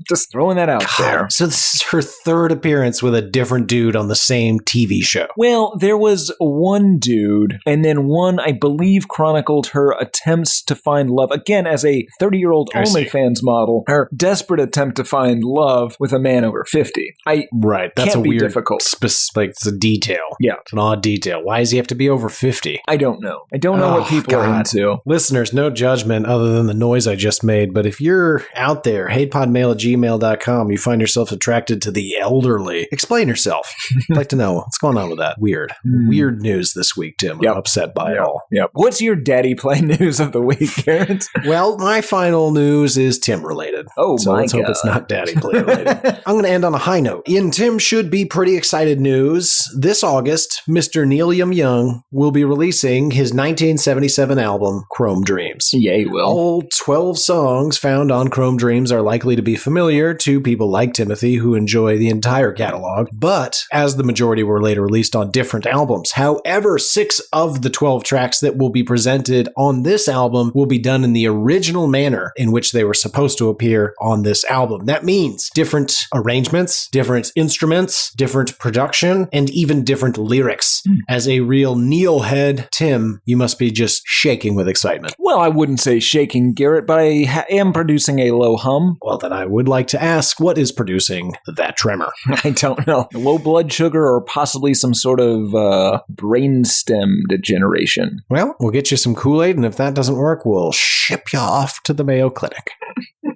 Just throwing that out there. So this is her third appearance with a different dude on the same TV show. Well, there was one dude, and then one, I believe, chronicled her attempts to find love, again, as a 30-year-old I see. OnlyFans model, her desperate attempt to find love with a man over 50. Right. That's Can't a be weird, difficult. it's a detail. Yeah. It's an odd detail. Why does he have to be over 50? I don't know. I don't know what people are into. Listeners, no judgment other than the noise I just made, but if you're out there, hatepodmail@gmail.com, you find yourself attracted to the elderly, explain yourself. I'd like to know what's going on with that. Weird news this week, Tim. Yep. I'm upset by it all. Yep. What's your daddy play news of the week, Garrett? Well, my final news is Tim related. Oh, so my let's hope God. it's not daddy play related. I'm going to end on a high note. In Tim should be pretty excited news, this August, Mr. Neil Young will be releasing his 1977 album, Chrome Dreams. Yeah, he will. All 12 songs found on Chrome Dreams are likely to be familiar to people like Timothy who enjoy the entire catalog, but as the majority were later released on different albums. However, 6 of the 12 tracks that will be presented on this album will be done in the original manner in which they were supposed to appear on this album. That means different arrangements, different instruments, different production, and even different lyrics. As a real Neil head, Tim, you must be just shaking with excitement. Well, I wouldn't say shaking, Garrett, but I am producing a low hum. Well, then I would like to ask, what is producing that tremor? I don't know. Low blood sugar or possibly some sort of brainstem degeneration. Well, we'll get you some Kool-Aid, and if that doesn't work, we'll ship you off to the Mayo Clinic.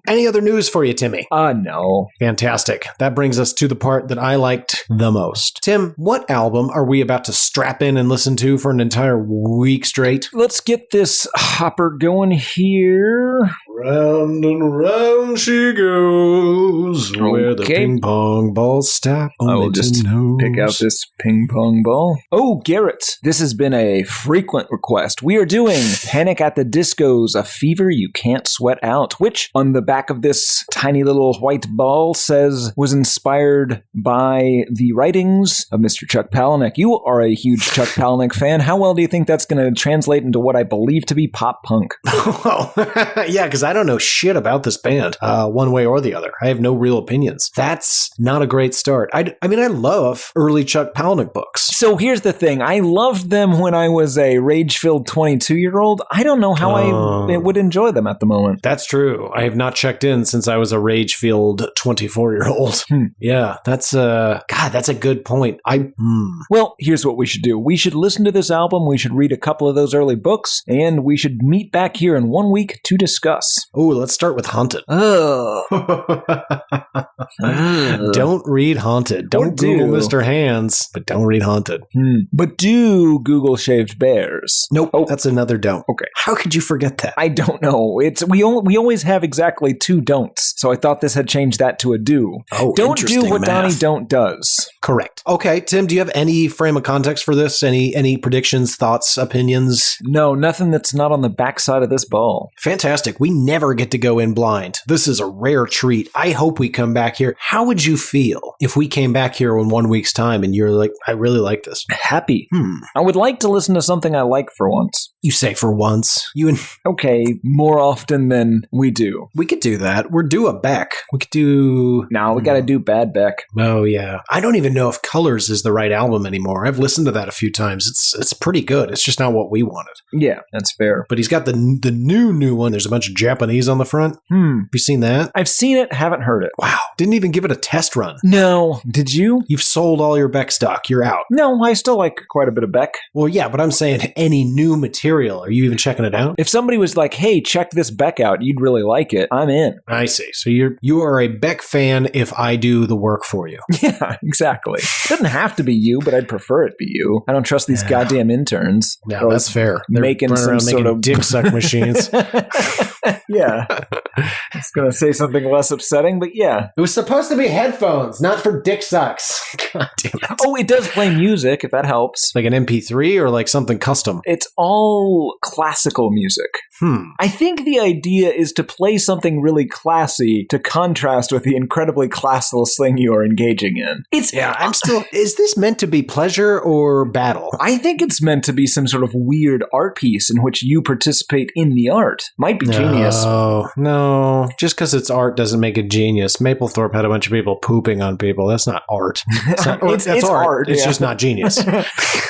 Any other news for you, Timmy? No. Fantastic. That brings us to the part that I liked the most. Tim, what album are we about to strap in and listen to for an entire week straight? Let's get this hopper going here. Round and round she goes, where the Okay. ping pong balls stop. I'll just pick out this ping pong ball. Oh, Garrett, this has been a frequent request. We are doing Panic at the Disco's A Fever You Can't Sweat Out, which on the back of this tiny little white ball says was inspired by the writings of Mr. Chuck Palahniuk. You are a huge Chuck Palahniuk fan. How well do you think that's going to translate into what I believe to be pop punk? Oh, yeah, because I don't know shit about this band, one way or the other. I have no real opinions. That's not a great start. I mean, I love early Chuck Palahniuk books. So here's the thing. I loved them when I was a rage-filled 22-year-old. I don't know how I would enjoy them at the moment. That's true. I have not checked in since I was a rage-filled 24-year-old. Yeah, that's that's a good point. Well, here's what we should do. We should listen to this album, we should read a couple of those early books, and we should meet back here in 1 week to discuss. Oh, let's start with Haunted. Oh. Don't read Haunted. Don't Google Mr. Hands, but don't read Haunted. But do Google Shaved Bears. Nope, that's another don't. Okay. How could you forget that? I don't know. We always have exactly 2 don'ts, so I thought this had changed that to a do. Oh, don't do interesting what math. Donnie Don't does. Correct. Okay, Tim, do you have any frame of context for this? Any predictions, thoughts, opinions? No, nothing that's not on the backside of this ball. Fantastic. We never get to go in blind. This is a rare treat. I hope we come back here. How would you feel if we came back here in 1 week's time and you're like, I really like this? Happy. I would like to listen to something I like for once. You say for once. Okay, more often than we do. We could do that. We're due a Beck. We could do... Now we gotta do Bad Beck. Oh, yeah. I don't even know if Colors is the right album anymore. I've listened to that a few times. It's pretty good. It's just not what we wanted. Yeah, that's fair. But he's got the new one. There's a bunch of Japanese on the front. Have you seen that? I've seen it, haven't heard it. Wow. Didn't even give it a test run. No. Did you? You've sold all your Beck stock. You're out. No, I still like quite a bit of Beck. Well, yeah, but I'm saying any new material. Are you even checking it out? If somebody was like, hey, check this Beck out, you'd really like it, I'm in. I see. So you are a Beck fan if I do the work for you. Yeah, exactly. Doesn't have to be you, but I'd prefer it be you. I don't trust these goddamn interns. Yeah, that's fair. They're making running some around sort making of dick suck machines. Yeah. I was going to say something less upsetting, but yeah. It was supposed to be headphones, not for dick sucks. God damn it. Oh, it does play music, if that helps. Like an MP3 or like something custom? It's all classical music. I think the idea is to play something really classy to contrast with the incredibly classless thing you are engaging in. Is this meant to be pleasure or battle? I think it's meant to be some sort of weird art piece in which you participate in the art. Might be genius. Oh, no. Just because it's art doesn't make it genius. Maplethorpe had a bunch of people pooping on people. That's not art. It's not, It's art. It's Yeah. just not genius.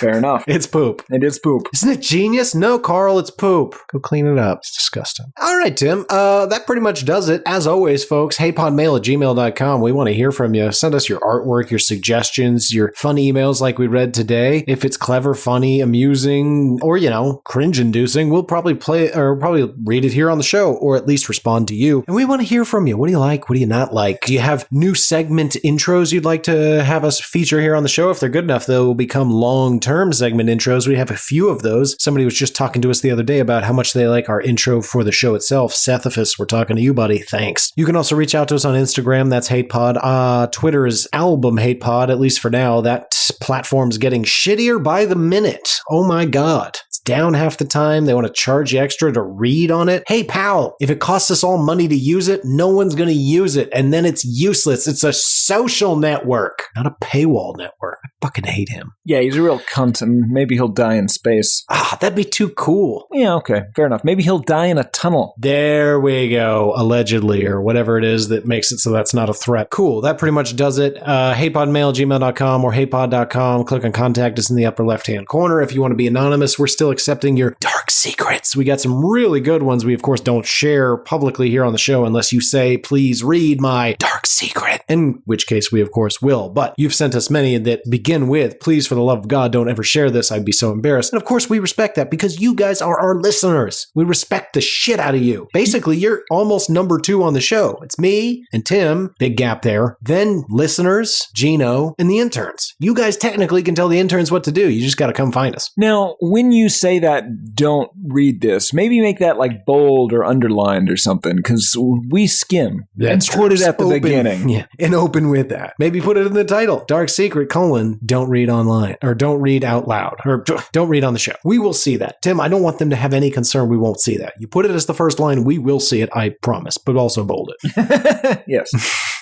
Fair enough. It's poop. It is poop. Isn't it genius? No, Carl, it's poop. Go clean it up. It's disgusting. All right, Tim. That pretty much does it. As always, folks, heypodmail@gmail.com. We want to hear from you. Send us your artwork, your suggestions, your fun emails like we read today. If it's clever, funny, amusing, or, cringe-inducing, we'll probably probably read it here on the show, or at least respond to you. And we want to hear from you. What do you like? What do you not like? Do you have new segment intros you'd like to have us feature here on the show? If they're good enough, they'll become long-term segment intros. We have a few of those. Somebody was just talking to us the other day about how much they like our intro for the show itself. Sethifus, we're talking to you, buddy. Thanks. You can also reach out to us on Instagram. That's HatePod. Twitter is Album HatePod, at least for now. That platform's getting shittier by the minute. Oh my God. It's down half the time. They want to charge you extra to read on it. Hey, pal, if it costs us all money to use it, no one's going to use it. And then it's useless. It's a social network, not a paywall network. I fucking hate him. Yeah, he's a real cunt, and maybe he'll die in space. That'd be too cool. Yeah, okay, fair enough. Maybe he'll die in a tunnel. There we go. Allegedly, or whatever it is that makes it so that's not a threat. Cool. That pretty much does it. HeyPodmail@gmail.com or HeyPod.com. Click on contact us in the upper left-hand corner. If you want to be anonymous, we're still accepting your dark secrets. We got some really good ones we, of course, don't share publicly here on the show unless you say, please read my dark secret, in which case we, of course, will. But you've sent us many that begin with, please, for the love of God, don't ever share this. I'd be so embarrassed. And, of course, we respect that because you guys are our listeners. We respect the shit out of you. Basically, you're almost number 2 on the show. It's me and Tim, big gap there, then listeners, Gino, and the interns. You guys technically can tell the interns what to do. You just got to come find us. Now, when you say that, don't read this, maybe make that like bold or underlined or something, because we skim. That's and put it at the beginning. Yeah, and open with that. Maybe put it in the title. Dark Secret, don't read online, or don't read out loud, or don't read on the show. We will see that. Tim, I don't want them to have any concern we won't see that. You put it as the first line, we will see it, I promise, but also bold it. Yes,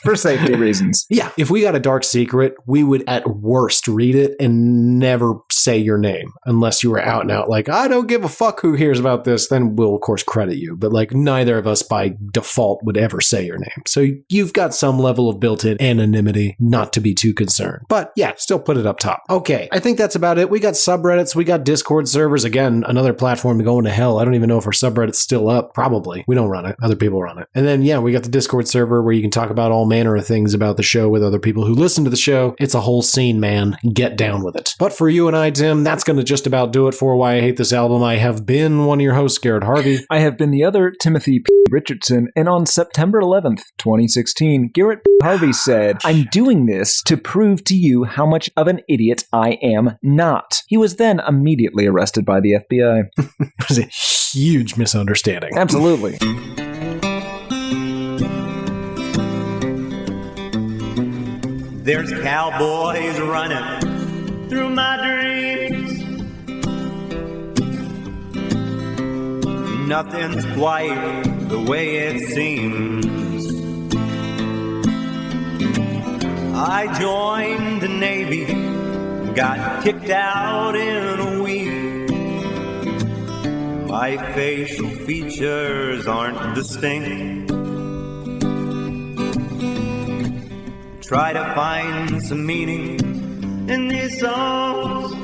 for safety reasons. Yeah, if we got a dark secret, we would at worst read it and never say your name, unless you were out and out like, I don't give a fuck who hears about this, then we'll of course credit you. But like neither of us by default would ever say your name. So you've got some level of built-in anonymity, not to be too concerned. But yeah, still put it up top. Okay, I think that's about it. We got subreddits, we got Discord servers. Again, another platform going to hell. I don't even know if our subreddit's still up. Probably. We don't run it. Other people run it. And then yeah, we got the Discord server where you can talk about all manner of things about the show with other people who listen to the show. It's a whole scene, man. Get down with it. But for you and I, Tim, that's going to just about do it for Why I Hate This Album. I have been one of your hosts, Garrett Harvey. I have been the other, Timothy P. Richardson, and on September 11th, 2016, Garrett P. Harvey said, I'm doing this to prove to you how much of an idiot I am not. He was then immediately arrested by the FBI. It was a huge misunderstanding. Absolutely. There's cowboys running through my dreams. Nothing's quite the way it seems. I joined the Navy, got kicked out in a week. My facial features aren't distinct. Try to find some meaning in these songs.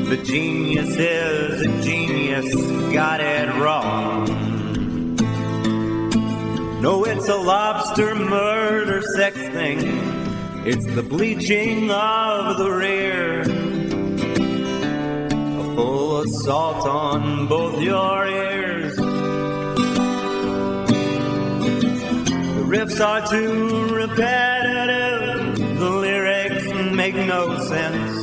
The genius is a genius, got it wrong. No, it's a lobster murder sex thing. It's the bleaching of the rear. A full assault on both your ears. The riffs are too repetitive. The lyrics make no sense.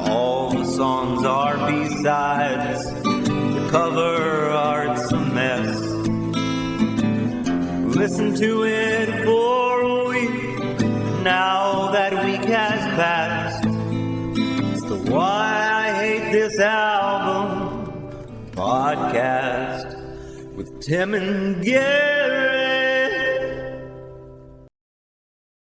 All the songs are B-sides. The cover art's a mess. Listen to it for a week. Now that week has passed. It's the Why I Hate This Album podcast with Tim and Gary.